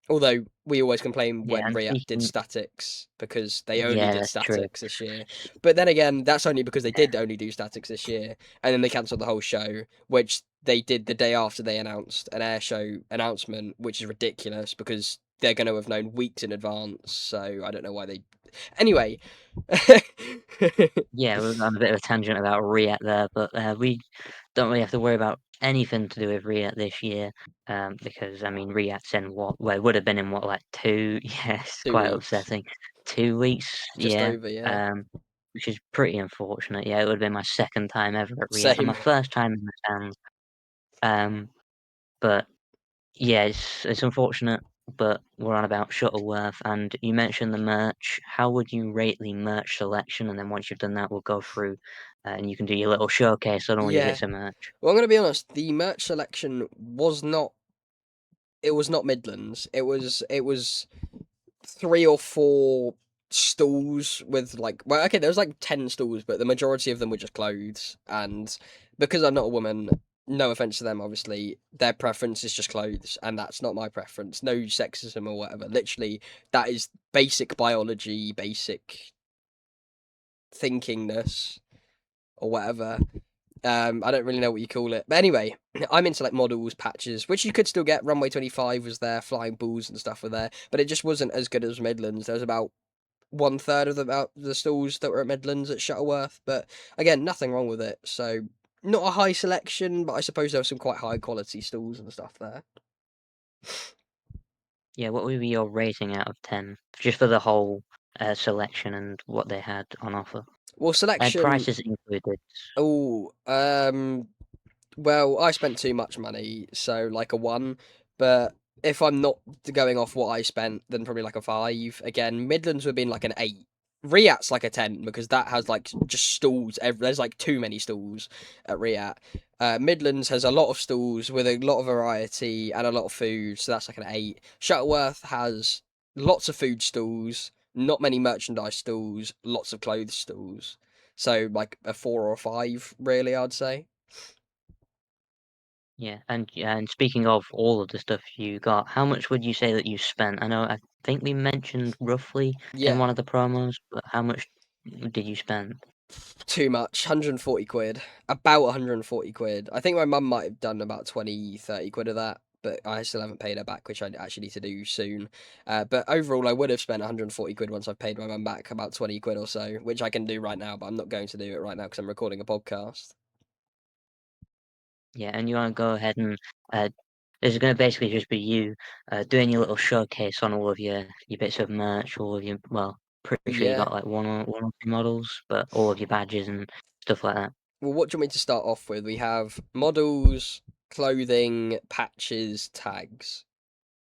Although we always complain yeah, when and RIAT did speaking, statics because they only yeah, did that's true. statics this year. But then again, that's only because they did only do statics this year, and then they cancelled the whole show, which they did the day after they announced an air show announcement, which is ridiculous because they're going to have known weeks in advance. So I don't know why they. Anyway, Yeah, we're on a bit of a tangent about Riat there, but we don't really have to worry about anything to do with Riat this year, because I mean Riat's in what? Well, it would have been in what, like two? Yes, 2 quite weeks, upsetting. 2 weeks, just yeah. over, yeah. Um, which is pretty unfortunate. Yeah, it would have been my second time ever at Riat and my Same. first time in the stands. Um, but yeah, it's unfortunate, but we're on about Shuttleworth, and you mentioned the merch. How would you rate the merch selection? And then once you've done that, we'll go through, and you can do your little showcase on all your Yeah. bits of merch. Well, I'm going to be honest. The merch selection was not. It was not Midlands. It was 3 or 4 stalls with like, well, okay, there was like 10 stalls, but the majority of them were just clothes. And because I'm not a woman, no offense to them, obviously, their preference is just clothes, and that's not my preference. No sexism or whatever. Literally, that is basic biology, basic thinkingness or whatever. I don't really know what you call it. But anyway, I'm into like models, patches, which you could still get. Runway 25 was there, flying balls and stuff were there, but it just wasn't as good as Midlands. There was about 1/3 of the stalls that were at Midlands at Shuttleworth, but again, nothing wrong with it. So not a high selection, but I suppose there were some quite high quality stalls and stuff there. Yeah, what would be your rating out of 10, just for the whole selection and what they had on offer? Well, And selection. prices included. Oh, well, I spent too much money, so like a 1. But if I'm not going off what I spent, then probably like a 5. Again, Midlands would have been like an 8. Riat's like a 10 because that has like just stalls. There's like too many stalls at Riat. Midlands has a lot of stalls with a lot of variety and a lot of food, so that's like an 8. Shuttleworth has lots of food stalls, not many merchandise stalls, lots of clothes stalls. So like a 4 or a 5, really, I'd say. And speaking of all of the stuff you got, how much would you say that you spent? I think we mentioned roughly in one Yeah, of the promos, but how much did you spend? too much. 140 quid. About 140 quid. I think my mum might have done about 20, 30 quid of that, but I still haven't paid her back, which I actually need to do soon. But overall, I would have spent 140 quid once I've paid my mum back about 20 quid or so, which I can do right now, but I'm not going to do it right now because I'm recording a podcast. Yeah, and you want to go ahead and uh, this is going to basically just be you doing your little showcase on all of your bits of merch, all of your pretty sure you Yeah. got like one or two models, but all of your badges and stuff like that. Well, what do you want me to start off with? We have models, clothing, patches, tags.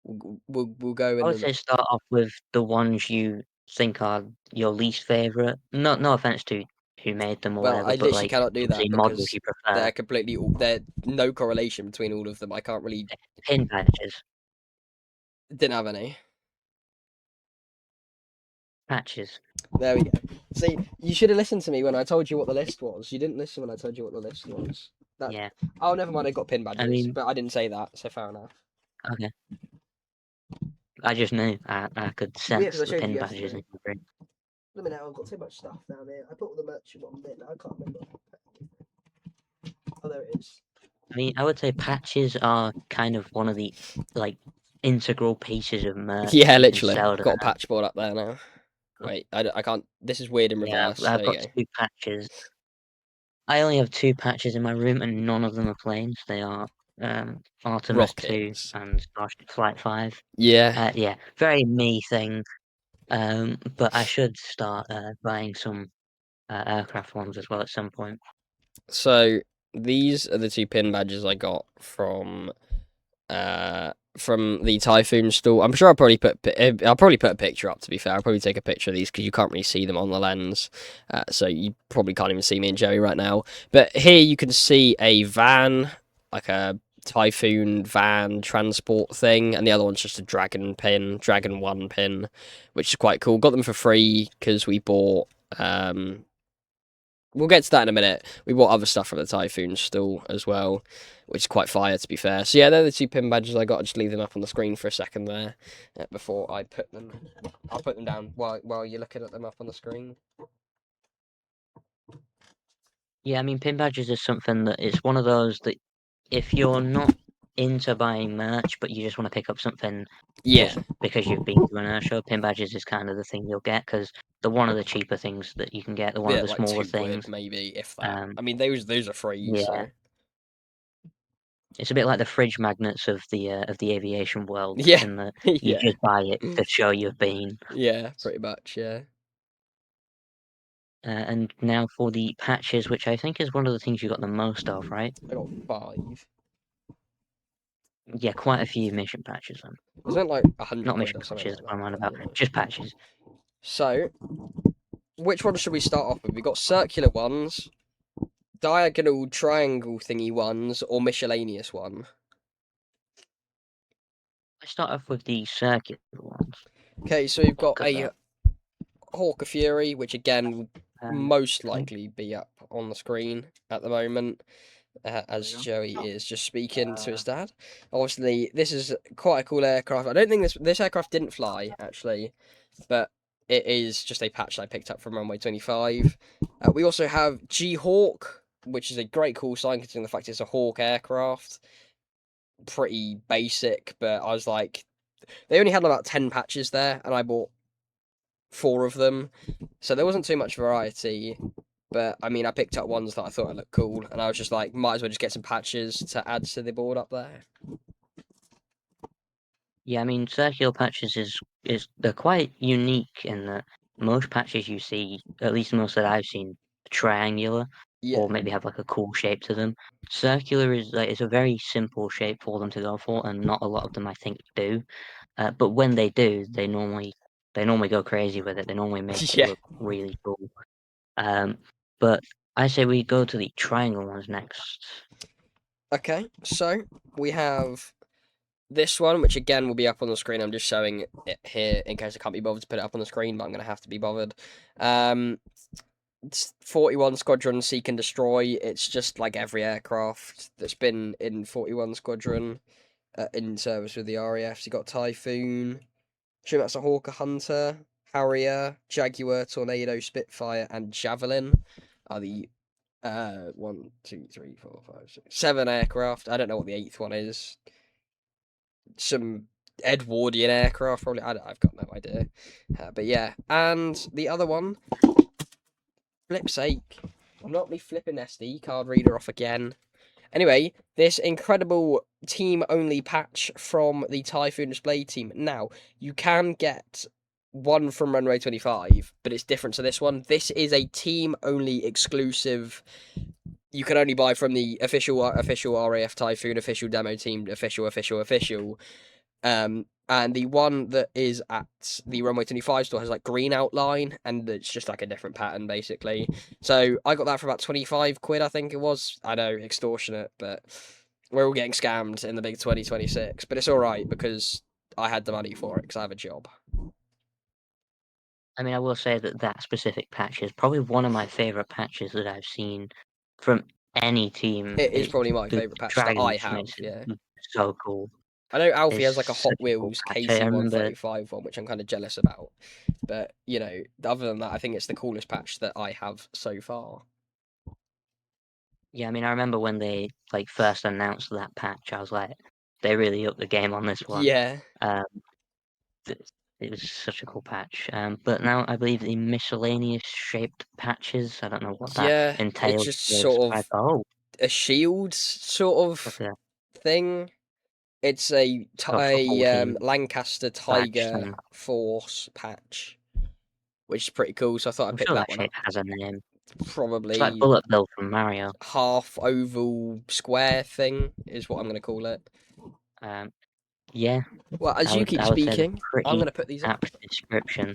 We'll go I in would the. say start off with the ones you think are your least favorite. No offense to who made them or Well, whatever, I but literally like cannot do obviously that models because you prefer. they're completely. They're no correlation between all of them. I can't really. Pin badges, Didn't have any. patches. There we go. See, you should have listened to me when I told you what the list was. You didn't listen when I told you what the list was. That. Yeah, Oh, never mind. I got pin I badges, mean, but I didn't say that, so fair enough. okay. I just knew I could Yeah, because sense I the showed you pin badges in yesterday. your brain. Let me know. I've got too much stuff down here. I put all the merch in one bin. I can't remember. Oh, there it is. I mean, I would say patches are kind of one of the like integral pieces of merch Yeah, you can literally. sell to Got a earn. patch board up there now. Wait, I can't. This is weird in Yeah, reverse. I've There you got go. two patches. I only have two patches in my room, and none of them are planes. They are Artemis 2 Rockets. and Starship Flight 5. Yeah. Yeah, very me thing. But I should start buying some aircraft ones as well at some point. So these are the two pin badges I got from the Typhoon store. I'm sure I'll probably put a picture up. To be fair, I'll probably take a picture of these because you can't really see them on the lens, so you probably can't even see me and Joey right now. But here you can see a van, like a Typhoon van transport thing, and the other one's just a Dragon 1 pin, which is quite cool. Got them for free because we bought. We'll get to that in a minute. We bought other stuff from the Typhoon store as well, which is quite fire, to be fair. So yeah, they're the two pin badges I got. I'll just leave them up on the screen for a second there before I put them. I'll put them down while you're looking at them up on the screen. Yeah, I mean, pin badges is something that it's one of those that if you're not into buying merch, but you just want to pick up something Yeah, just because you've been to an air show, pin badges is kind of the thing you'll get because they're one of the cheaper things that you can get. They're one of yeah, the like smaller £2 things. maybe, if that. Um, I mean, those are free, yeah, so it's a bit like the fridge magnets of the aviation world yeah, in that you yeah, just buy it to show you've been. yeah, pretty much, yeah. And now for the patches, which I think is one of the things you got the most of, right? I got 5. Yeah, quite a few mission patches. Wasn't it like 100 Not quid mission or something patches, like I'm that? on I about don't know. just patches. So, which one should we start off with? We got circular ones, diagonal triangle thingy ones, or miscellaneous one. I start off with the circular ones. Okay, so we've got 'Cause, a Hawk of Fury, which again will most cool. likely be up on the screen at the moment, as Joey is just speaking to his dad. Obviously, this is quite a cool aircraft. I don't think this aircraft didn't fly actually, but it is just a patch I picked up from runway 25. We also have G Hawk, which is a great cool sign considering the fact it's a Hawk aircraft. Pretty basic, but I was like, they only had about 10 patches there, and I bought 4 of them. So there wasn't too much variety. But I mean, I picked up ones that I thought looked cool, and I was just like, might as well just get some patches to add to the board up there. Yeah, I mean, circular patches is they're quite unique in that most patches you see, at least most that I've seen, are triangular Yeah, or maybe have like a cool shape to them. Circular is like it's a very simple shape for them to go for, and not a lot of them I think do. But when they do, they normally go crazy with it. They normally make it yeah. look really cool. Um, but I say we go to the triangle ones next. Okay, so we have this one, which again will be up on the screen. I'm just showing it here in case I can't be bothered to put it up on the screen, but I'm going to have to be bothered. Um, 41 Squadron Seek and Destroy. It's just like every aircraft that's been in 41 Squadron in service with the RAF. So you got Typhoon, assume that's a Hawker Hunter, Harrier, Jaguar, Tornado, Spitfire, and Javelin are the 1, 2, 3, 4, 5, 6, 7 aircraft. I don't know what the 8th one is. Some Edwardian aircraft, probably. I've got no idea. But yeah, and the other one, flip's sake, I'm not me flipping SD card reader off again. Anyway, this incredible team-only patch from the Typhoon display team. Now, you can get one from Runway 25, but it's different to this one. This is a team-only exclusive. You can only buy from the official RAF Typhoon, official demo team, official. And the one that is at the Runway 25 store has like green outline, and it's just like a different pattern basically. So I got that for about 25 quid, I think it was. I know, extortionate, but we're all getting scammed in the big 2026. But it's all right because I had the money for it because I have a job. I mean, I will say that that specific patch is probably one of my favorite patches that I've seen from any team. It is probably my The favorite patch that Dragon I just have. makes it Yeah, so cool. I know Alfie It's has like a Hot such a cool Wheels patch. I remember, KC135 one, which I'm kind of jealous about. But other than that, I think it's the coolest patch that I have so far. yeah, I mean, I remember when they like first announced that patch, I was like, they really upped the game on this one. Yeah, Um, it was such a cool patch. But now I believe the miscellaneous shaped patches. I don't know what that yeah, it's entails. just They sort describe. of Oh, a shield sort like of a thing. It's a for holding Lancaster badge Tiger thing. Force patch, which is pretty cool. So I thought I'd I'm pick sure that that one shape up. has a name. It's like Probably Bullet Bill from Mario. half oval square thing is what I'm going to call it. Um, yeah, Well, as you keep I would say the speaking, I'm pretty going to put these up. apt description.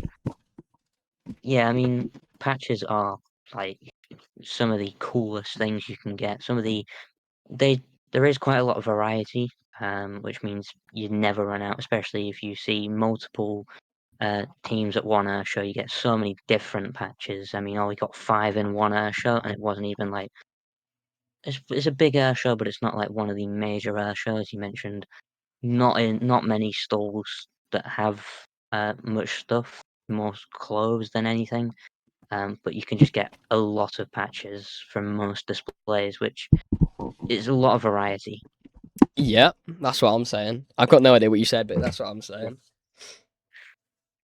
Yeah, I mean, patches are like some of the coolest things you can get. They there is quite a lot of variety, which means you never run out, especially if you see multiple teams at one air show. You get so many different patches. I mean, we got 5 in one air show, and it wasn't even like it's a big air show, but it's not like one of the major air shows you mentioned. Not many stalls that have much stuff, more clothes than anything. But you can just get a lot of patches from most displays, which is a lot of variety. Yeah, that's what I'm saying. I've got no idea what you said, but that's what I'm saying.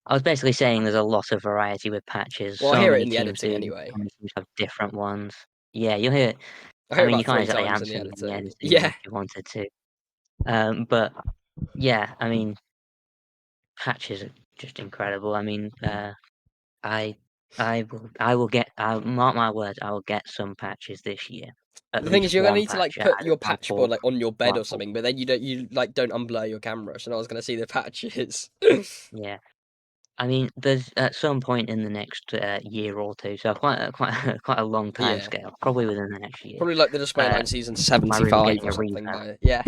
I was basically saying there's a lot of variety with patches. Well, I So hear it many in the teams editing do. anyway. So many teams have different ones. Yeah, you'll hear it. I I hear it mean, you about can't 3 exactly times in the answer me in the editing. editing Yeah. if you wanted to. But yeah, I mean, patches are just incredible. I mean, I I will get. I'll mark my words. I will get some patches this year. At The thing is, least you're gonna one need to like patch. put I your don't know patch board for like on your bed what or for. something, but then you don't unblur your camera, so no one's gonna see the patches. Yeah. I mean, there's at some point in the next year or two, so quite a long time Yeah, scale, probably within the next year. probably like the display Uh, line season my room 75 getting or a something. revamp. By yeah,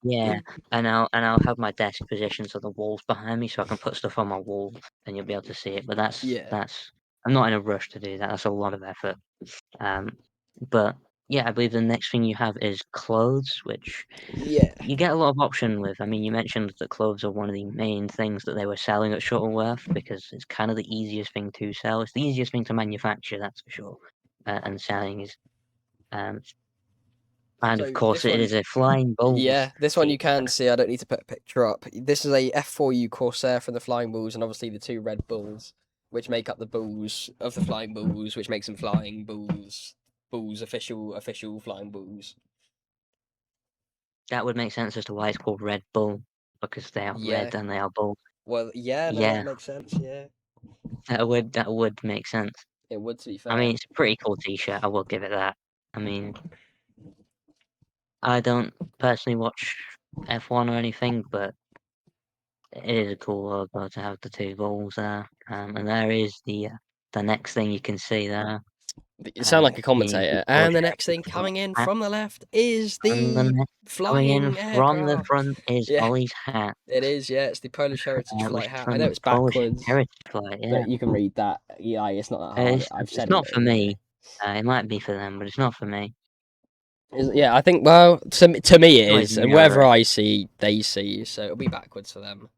Yeah, and I'll have my desk positioned so the wall's behind me, so I can put stuff on my wall, and you'll be able to see it. But yeah, that's I'm not in a rush to do that. That's a lot of effort. Um, but yeah, I believe the next thing you have is clothes, which yeah. you get a lot of option with. I mean, you mentioned that clothes are one of the main things that they were selling at Shuttleworth because it's kind of the easiest thing to sell. It's the easiest thing to manufacture, that's for sure. And selling is, um, and of So course, this it one, is a Flying Bulls yeah, this one you can t-shirt. see. I don't need to put a picture up. This is a F4U Corsair from the Flying Bulls, and obviously the 2 Red Bulls, which make up the Bulls of the Flying Bulls, which makes them Flying Bulls. Bulls official Flying Bulls. That would make sense as to why it's called Red Bull because they are Yeah. red and they are bull. Well, yeah, no, that Yeah, makes sense. Yeah, that would make sense. it would, to be I mean, fair. it's a pretty cool t-shirt. I will give it that. I mean, I don't personally watch F1 or anything, but it is a cool logo to have the 2 balls there. And there is the next thing you can see there. You sound like a the commentator. And the next thing Polish coming in hat. from the left is And the the next coming in flying from the aircraft. front is Yeah, Ollie's hat, it is. Yeah, it's the Polish Heritage which Flight is hat. I from know the it's Polish backwards, Heritage Flight. Yeah, but you can read that. Yeah, it's not that hard. I've it's said not it for in me. It might be for them, but it's not for me. Yeah, I think. Well, to me You it can always is, and mirror whatever it. I see, they see. So it'll be backwards for them.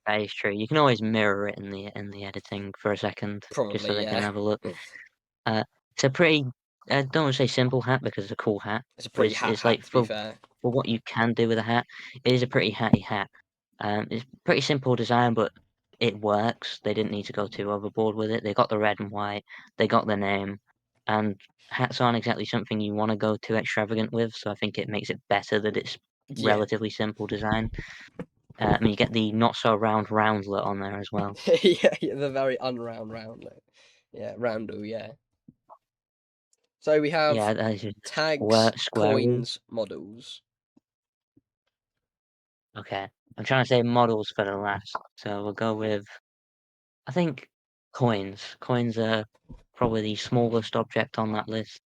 That is true. You can always mirror it in the editing for a second, just so Probably, they can yeah. have a look. It's a pretty, I don't want to say simple hat because it's a cool hat, It's a but pretty hat it's like to be fair. for what you can do with a hat, it is a pretty hatty hat. It's pretty simple design, but it works. They didn't need to go too overboard with it. They got the red and white, they got the name, and hats aren't exactly something you want to go too extravagant with. So I think it makes it better that it's Yeah. relatively simple design. I mean, you get the not so round roundlet on there as well. Yeah, the very unround roundlet. Yeah, roundel, yeah. So we have Yeah, that is just tags, square. coins, models. Okay, I'm trying to say models for the last, so we'll go with, I think, coins. Coins are probably the smallest object on that list.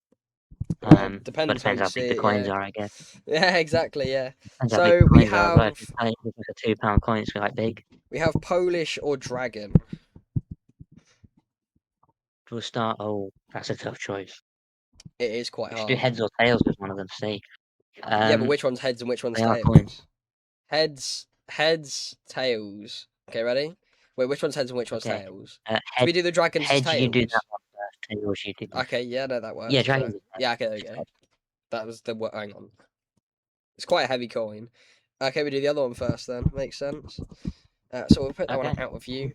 Well, But depends how depends you how big see the it, coins yeah. are, I guess. Yeah, exactly, yeah. Depends how big So the coins are as well. If it's like a £2 coin, it's quite big. we have Polish or dragon. We'll start. Oh, that's a tough choice. It is quite We should do hard. heads or tails with one of them. See, Yeah, but which one's heads and which one's they are coins. tails? Heads, tails. Okay, ready? Wait, which one's heads and which one's Okay. tails? Should Head, we do the dragons as heads. You do that tails? one first. Tails. You do. Okay, yeah, no, that Yeah, works. So, dragons. yeah, okay, there we go. That was the hang on. It's quite a heavy coin. Okay, we do the other one first then. Makes sense. So we'll put that one Okay. out of view.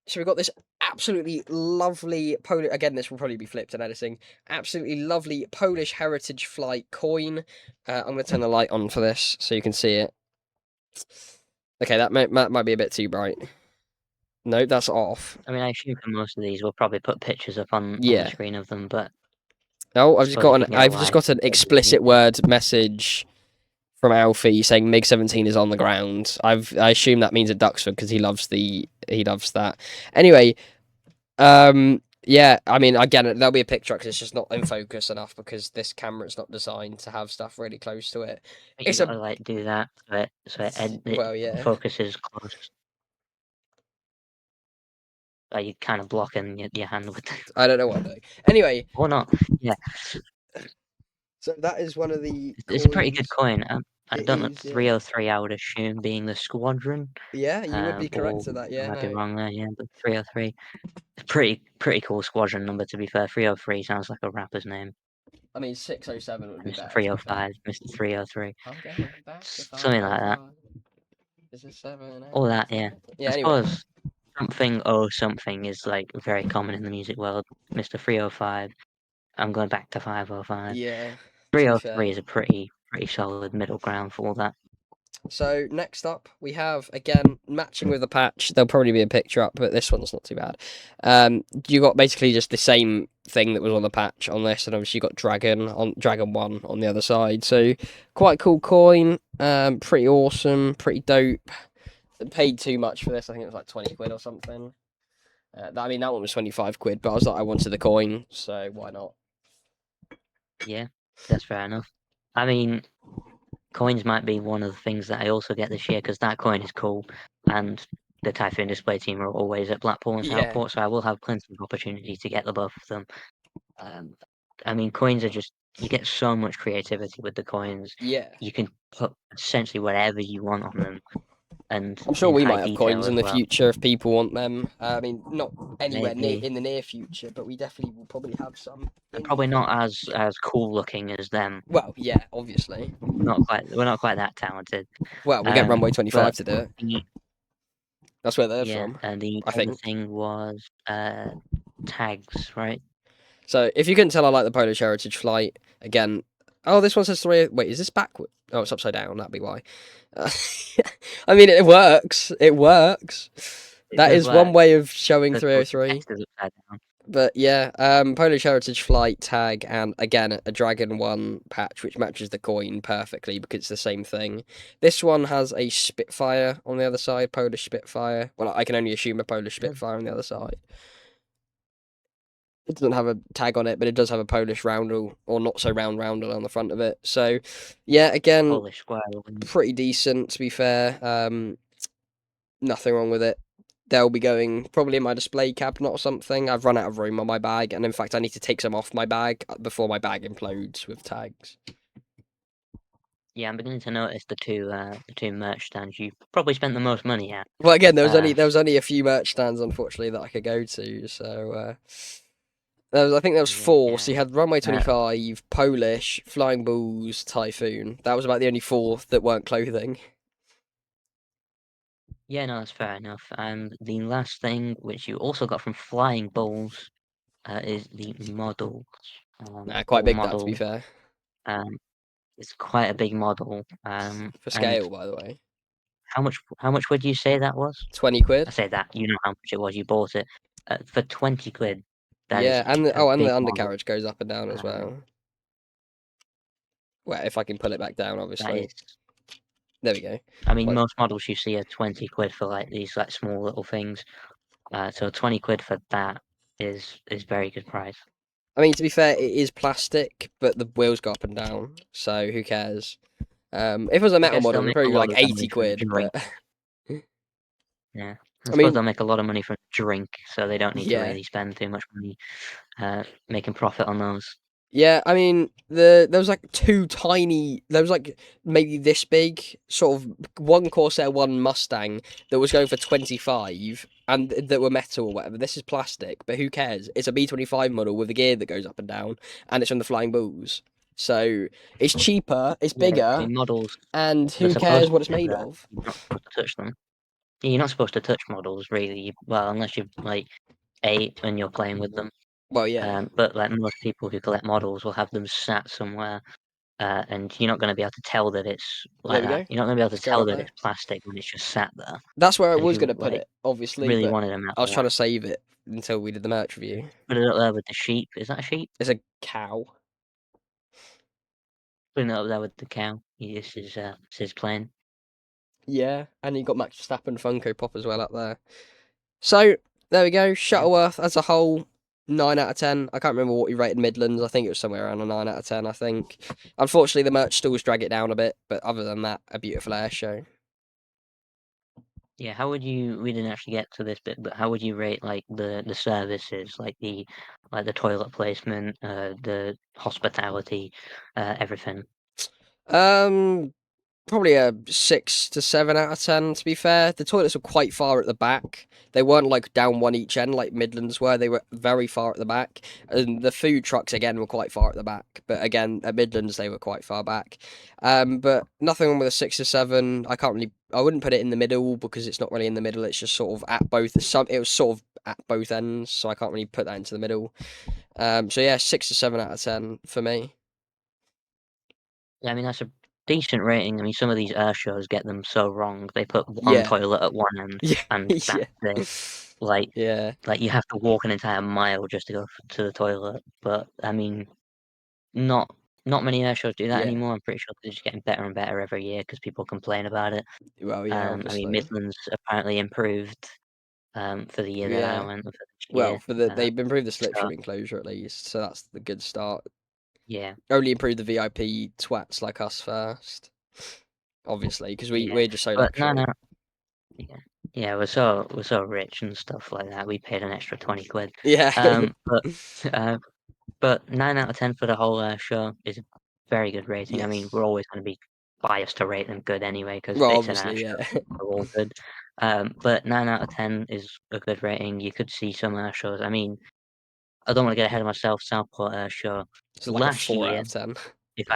So we've got this absolutely lovely Polish. Again, this will probably be flipped in editing. Absolutely lovely Polish Heritage Flight coin. I'm going to turn the light on for this so you can see it. Okay, that might be a bit too bright. No, that's off. I mean, I assume for most of these, we'll probably put pictures up on the Yeah. screen of them, but Oh, I suppose if you can get I've a just live got an picture, it'd be explicit easier. word message from Alfie saying MiG 17 is on the ground. I assume that means at Duxford because he loves that. Anyway, yeah, I mean, again, there'll be a picture because it's just not in focus enough because this camera's not designed to have stuff really close to it. But you It's a gotta like do that it well, yeah. focuses close. You kind of blocking your hand with I don't know what I'm doing. Anyway, or not. Yeah, so that is one of the it's a pretty good coins. coin. I It don't know, is, yeah. 303 I would assume being the squadron. Yeah, you would be correct Or to that. I Yeah, might be no. wrong there. Yeah, but 303. Pretty cool squadron number to be fair. 303 sounds like a rapper's name. I mean, 607 would be Mr. better to be fair. 305, Mr. 303, I'm going back to something like that. 505. Is it 7? All that, yeah. Yeah, I anyway. suppose something is like very common in the music world. Mr. 305. I'm going back to 505. Yeah, to be 303 fair. is a pretty solid middle ground for all that. So next up, we have again matching with the patch. There'll probably be a picture up, but this one's not too bad. You got basically just the same thing that was on the patch on this, and obviously you got Dragon 1 on the other side. So quite cool coin. Pretty awesome, pretty dope. Paid too much for this. I think it was like 20 quid or something. I mean that one was 25 quid, but I was like I wanted the coin, so why not? Yeah, that's fair enough. I mean, coins might be one of the things that I also get this year because that coin is cool, and the Typhoon display team are always at Blackpool and Yeah. Southport, so I will have plenty of opportunity to get the both of them. I mean, coins are just, you get so much creativity with the coins. Yeah. You can put essentially whatever you want on them, and I'm sure in we high might have detail coins in as the well. future if people want them. I mean, not anywhere near Maybe. in the near future, but we definitely will probably have some. They're probably not as cool looking as them. Well, yeah, obviously. We're not quite that talented. Well, we'll get Runway But 25 to do it. the, That's where they're yeah, from, and the I other think. thing was tags, right? So if you couldn't tell, I like the Polish Heritage Flight. Again, oh, this one says 3. Wait, is this backward? Oh, it's upside down. That'd be why. Uh, I mean, it works. It works. It That does is one work. way of showing The 303. text is upside down. But yeah, Polish Heritage Flight tag, and again a Dragon 1 patch which matches the coin perfectly because it's the same thing. This one has a Spitfire on the other side, Polish Spitfire. Well, I can only assume a Polish Spitfire on the other side. It doesn't have a tag on it, but it does have a Polish roundel or not so round roundel on the front of it. So, yeah, again, Polish square. pretty decent to be fair. Nothing wrong with it. They'll be going probably in my display cabinet or something. I've run out of room on my bag, and in fact, I need to take some off my bag before my bag implodes with tags. Yeah, I'm beginning to notice the two merch stands you probably spent the most money at. Well, again, Uh, there was only a few merch stands, unfortunately, that I could go to. So I think there was four. So yeah. you had Runway Uh, 25, Polish, Flying Bulls, Typhoon. That was about the only four that weren't clothing. yeah, no, that's fair enough. And the last thing, which you also got from Flying Bulls, is the models. Nah, quite All big that to be models. fair. Um, it's quite a big model. For And scale, by the way. how much would you say that was? 20 I quid. say that, you know how much it was. You bought it for 20 quid. That Yeah, is and a and big the model. undercarriage goes up and down as Um, well. Well, if I can pull it back down, that obviously. is. There we go. I mean, Well, most models you see are 20 quid for like these like small little things. So 20 quid for that is very good price. I mean, to be fair, it is plastic, but the wheels go up and down, so who cares? If it was a I metal guess model, they'll it'd make a probably be lot like of money 80 from quid, drink. but Yeah, I I suppose mean, they'll make a lot of money from drink, so they don't need to yeah. really spend too much money making profit on those. Yeah, I mean, there was like two tiny. There was like maybe this big, sort of one Corsair, one Mustang that was going for 25, and that were metal or whatever. This is plastic, but who cares? It's a B25 model with a gear that goes up and down, and it's from the Flying Bulls. So it's cheaper, it's Yeah, I bigger, mean models. and They're who cares supposed what it's to be made there. of? You're not supposed to touch them. Yeah, you're not supposed to touch models really. Well, unless you're like 8 and you're playing with them. Well, yeah, But like most people who collect models will have them sat somewhere, and you're not going to be able to tell that it's well, there like we that. go. You're not going to be able to Let's go tell up that there. it's plastic when it's just sat there. That's where I So if was you gonna put like it, obviously, really but wanted them out I was there, trying to save it until we did the merch review. put it up there with the sheep. Is that a sheep? It's a cow. Putting it up there with the cow. This is plain. Yeah, and you got Max Verstappen Funko Pop as well up there. So there we go. Yeah. Shuttleworth as a whole, 9 out of 10. I can't remember what we rated Midlands. I think it was somewhere around a 9 out of 10. I think. Unfortunately, the merch stalls drag it down a bit, but other than that, a beautiful air show. Yeah, how would you? We didn't actually get to this bit, but how would you rate like the services, like the toilet placement, the hospitality, everything? Um, Probably a 6 to 7 out of 10. To be fair, the toilets were quite far at the back. They weren't like down one each end like Midlands were. They were very far at the back, and the food trucks again were quite far at the back. But again, at Midlands they were quite far back. But nothing wrong with a 6 to 7. I can't really. I wouldn't put it in the middle because it's not really in the middle. It's just sort of at both. It was sort of at both ends, so I can't really put that into the middle. So yeah, 6 to 7 out of 10 for me. Yeah, I mean that's a decent rating. I mean some of these air shows get them so wrong. They put one Yeah, toilet at one end, yeah, and yeah, that's it. Like yeah, like you have to walk an entire mile just to go to the toilet. But I mean, not not many air shows do that yeah. anymore. I'm pretty sure they're just getting better and better every year because people complain about it. Well, yeah, I mean, obviously. Midlands apparently improved for the year that I Yeah. went for this Well, year. for they've improved the So slipstream enclosure at least, so that's the good start. yeah, Only improved the VIP twats like us first, obviously, because yeah. we're just so But no, no, luxury. yeah, yeah. We're so rich and stuff like that. We paid an extra 20 quid. Yeah. But uh, but 9 out of 10 for the whole show is a very good rating. I mean, we're Yes. always going to be biased to rate them good anyway because Well, it's an air obviously, show. yeah. They're all good. But 9 out of 10 is a good rating. You could see some air shows. I mean, I don't want to get ahead of myself. Southport Air Show So like a last four out year. of ten. If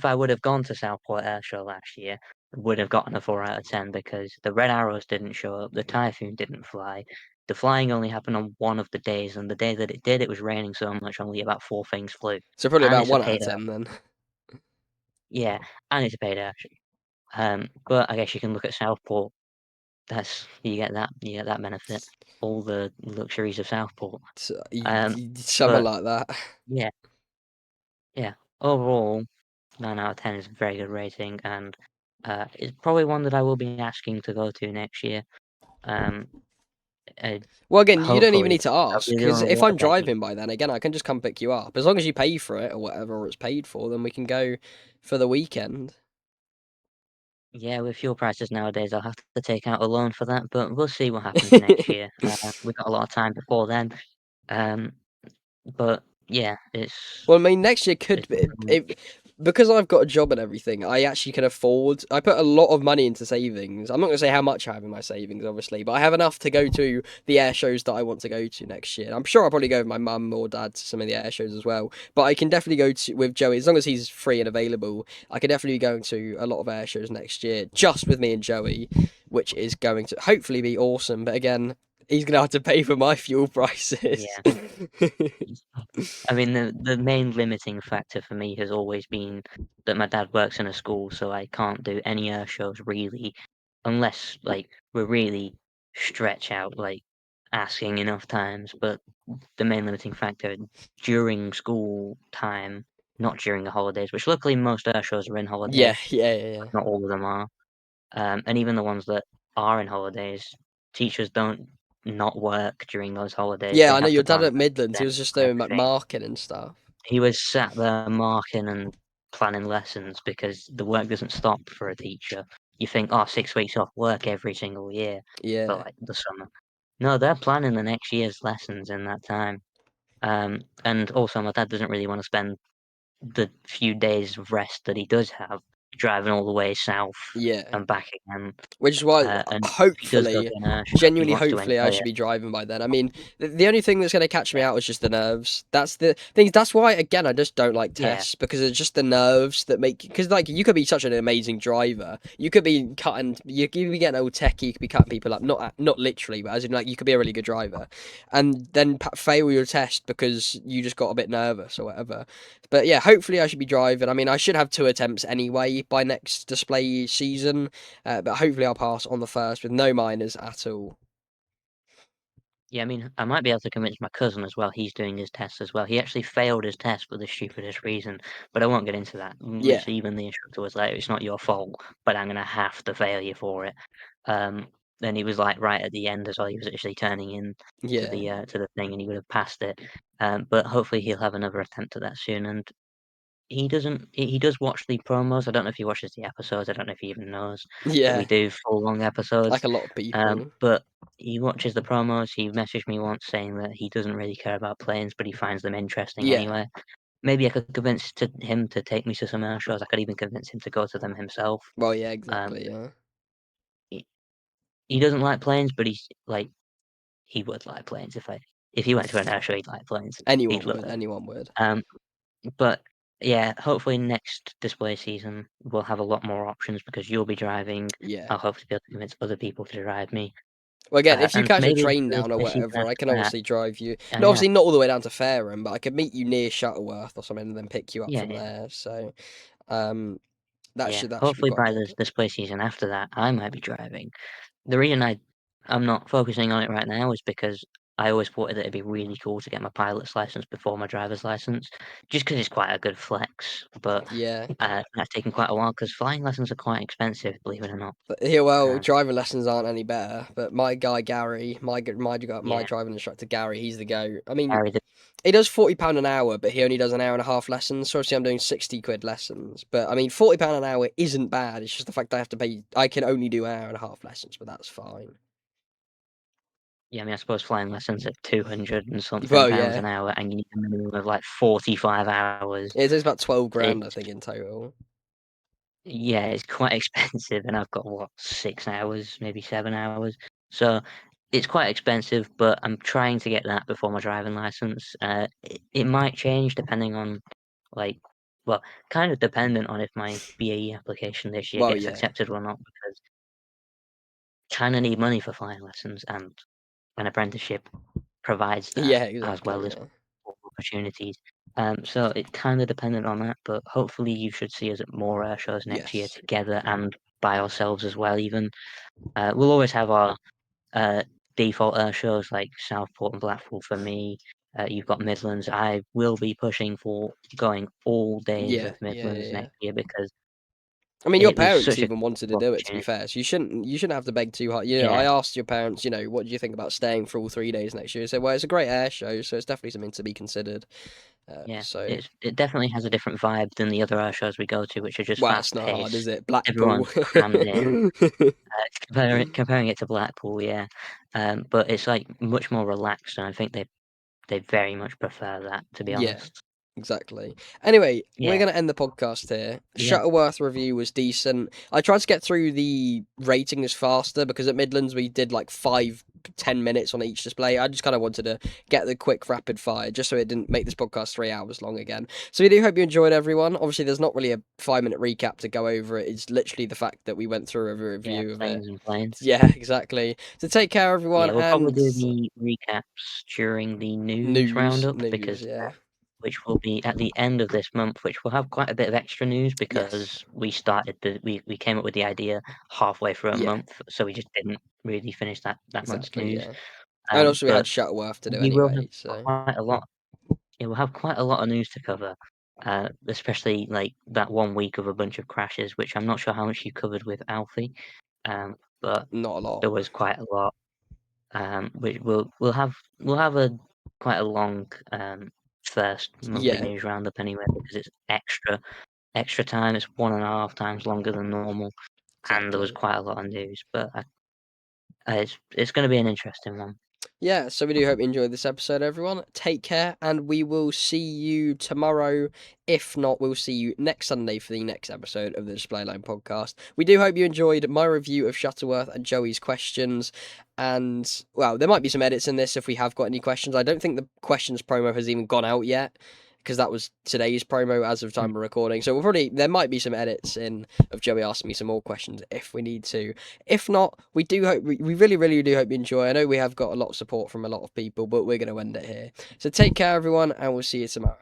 I would have gone to Southport Air Show last year, I would have gotten a 4 out of 10 because the Red Arrows didn't show up, the Typhoon didn't fly, the flying only happened on one of the days, and the day that it did, it was raining so much, only about 4 things flew, So probably and about it's a one out of paid air. ten then. Yeah, and it's a paid air. But I guess you can look at Southport. You get that benefit, all the luxuries of Southport. So, Um, something but like that. yeah, yeah. Overall, 9 out of 10 is a very good rating, and it's probably one that I will be asking to go to next year. Um, Well, again, you don't even hopefully need to that'll ask be the because only if way I'm to get driving by then, again, I can just come pick you up as long as you pay for it or whatever, or it's paid for. Then we can go for the weekend. Yeah, with fuel prices nowadays, I'll have to take out a loan for that, but we'll see what happens next year. We've got a lot of time before then. Um, but yeah, Well, I mean, next year could it's be pretty much because I've got a job and everything. I actually can afford. I put a lot of money into savings. I'm not going to say how much I have in my savings, obviously, but I have enough to go to the air shows that I want to go to next year. I'm sure I'll probably go with my mum or dad to some of the air shows as well. But I can definitely go to with Joey as long as he's free and available. I could definitely be going to a lot of air shows next year, just with me and Joey, which is going to hopefully be awesome. But again, he's going to have to pay for my fuel prices. yeah. I mean, the main limiting factor for me has always been that my dad works in a school, so I can't do any air shows really, unless like we're really stretch out, like asking enough times. But the main limiting factor during school time, not during the holidays, which luckily most air shows are in Yeah, holidays, yeah. not all of them are. And even the ones that are in holidays, teachers don't not work during those holidays. Yeah, They I know have your to dad plan at Midlands. He them was just and doing like everything. marking and stuff. He was sat there marking and planning lessons because the work doesn't stop for a teacher. You think, oh, 6 weeks off work every single year for Yeah, like the summer. No, they're planning the next year's lessons in that time. And also, my dad doesn't really want to spend the few days of rest that he does have driving all the way south yeah. and back again. Which is why, And if he does go hopefully, to an air show, he genuinely, wants to hopefully, I enjoy should it. be driving by then. I mean, the only thing that's going to catch me Yeah, out is just the nerves. That's the thing. That's why, again, I just don't like yeah, tests because it's just the nerves that make. Because like you could be such an amazing driver, you could be cutting, you could be getting old techie, you could be cutting people up. Not literally, but as in like you could be a really good driver, and then fail your test because you just got a bit nervous or whatever. But yeah, hopefully, I should be driving. I mean, I should have 2 attempts anyway by next display season. But hopefully I'll pass on the first with no minors at all. yeah. I mean, I might be able to convince my cousin as well. He's doing his tests as well. He actually failed his test for the stupidest reason, but I won't get into that. Yeah, Literally, even the instructor was like, "It's not your fault, but I'm gonna have to fail you for it." Um, then he was like right at the end as well. He was actually turning in yeah, to the thing, and he would have passed it. But hopefully he'll have another attempt at that soon. And he doesn't. He does watch the promos. I don't know if he watches the episodes. I don't know if he even knows that we yeah. do full long episodes. Like a lot of people. But he watches the promos. He messaged me once saying that he doesn't really care about planes, but he finds them interesting Yeah. anyway. Maybe I could convince him to take me to some air shows. I could even convince him to go to them himself. Well, yeah, Um, exactly. Yeah. he, he doesn't like planes, but he's like he would like planes if he went to an air show. He'd like planes. He'd Anyone love would. it. Anyone would. Um, But yeah, hopefully next display season we'll have a lot more options because you'll be driving. Yeah. I'll hopefully be able to convince other people to drive me. Well, again, if you And catch a maybe train the down or display season whatever, I after can that. obviously drive you. No, Yeah, obviously not all the way down to Fareham, but I could meet you near Shuttleworth or something and then pick you up yeah, from yeah, there. So, um, yeah. that should be Hopefully quite by good. the display season after that, I might be driving. The reason I'm not focusing on it right now is because I always thought that it'd be really cool to get my pilot's license before my driver's license, just because it's quite a good flex. But Yeah. that's taken quite a while because flying lessons are quite expensive, believe it or not. But yeah, well, Uh, driving lessons aren't any better. But my guy Gary, my yeah, driving instructor Gary, he's the go. I mean, carry the he does £40 an hour, but he only does an hour and a half lessons. So obviously, I'm doing 60 quid lessons. But I mean, £40 an hour isn't bad. It's just the fact I have to pay. I can only do an hour and a half lessons, but that's fine. Yeah, I mean, I suppose flying lessons at 200 and something Well, pounds yeah, an hour, and you need a minimum of like 45 hours. it is about 12 grand, I It's think, in total. yeah, it's quite expensive, and I've got what 6 hours, maybe 7 hours. So it's quite expensive, but I'm trying to get that before my driving license. It might change depending on like, well, kind of dependent on if my BAE application this year Well, gets yeah, accepted or not, because kind of need money for flying lessons, and an apprenticeship provides that yeah, as well exactly, as yeah, opportunities. So it's kind of dependent on that, but hopefully you should see us at more air shows next year yes, together and by ourselves as well. Even we'll always have our uh, default air shows like Southport and Blackpool for me. You've got Midlands. I will be pushing for going all days yeah, of yeah, Midlands yeah. next year because I mean, your it was parents such a even wanted to cool do it, to be opportunity. fair. So you shouldn't have to beg too hard. You know, I Yeah, asked your parents, you know, what do you think about staying for all 3 days next year? They said, well, it's a great air show, so it's definitely something to be considered. yeah. So, It definitely has a different vibe than the other air shows we go to, which are just well, it's fast not hard, is paced. it? Blackpool. Everyone's crammed in. Comparing it to Blackpool, yeah. But it's like much more relaxed, and I think they very much prefer that, to be Yeah. honest. Exactly. Anyway, we're Yeah, going to end the podcast here. yeah, Shuttleworth review was decent. I tried to get through the ratings faster because at Midlands we did like 5-10 minutes on each display. I just kind of wanted to get the quick rapid fire just so it didn't make this podcast 3 hours long again. So we do hope you enjoyed, everyone. Obviously, there's not really a 5-minute recap to go over it. It's literally the fact that we went through a yeah. review of it. Planes and planes. Yeah, exactly. So take care, everyone, Yeah, we'll probably and do the recaps during the news roundup because yeah. which will be at the end of this month, which will have quite a bit of extra news Yes. because we came up with the idea halfway through a Yeah, month, so we just didn't really finish that month's exactly, news. yeah. And also we had But Shuttleworth to do we will have anyway, so quite a lot. Yeah, we'll have quite a lot of news to cover, especially like that 1 week of a bunch of crashes, which I'm not sure how much you covered with Alfie, but not a lot. there was quite a lot. Which we'll have a quite a long first monthly Yeah, news roundup anyway because it's extra time. It's 1.5 times longer than normal, and there was exactly. quite a lot of news. But it's going to be an interesting one. Yeah, so we do hope you enjoyed this episode, everyone. Take care, and we will see you tomorrow. If not, we'll see you next Sunday for the next episode of the Display Line podcast. We do hope you enjoyed my review of Shuttleworth and Joey's questions. And, well, there might be some edits in this if we have got any questions. I don't think the questions promo has even gone out yet, because that was today's promo as of time of recording. So there might be some edits in of Joey asking me some more questions if we need to. If not, we really, really do hope you enjoy. I know we have got a lot of support from a lot of people, but we're going to end it here. So take care, everyone, and we'll see you tomorrow.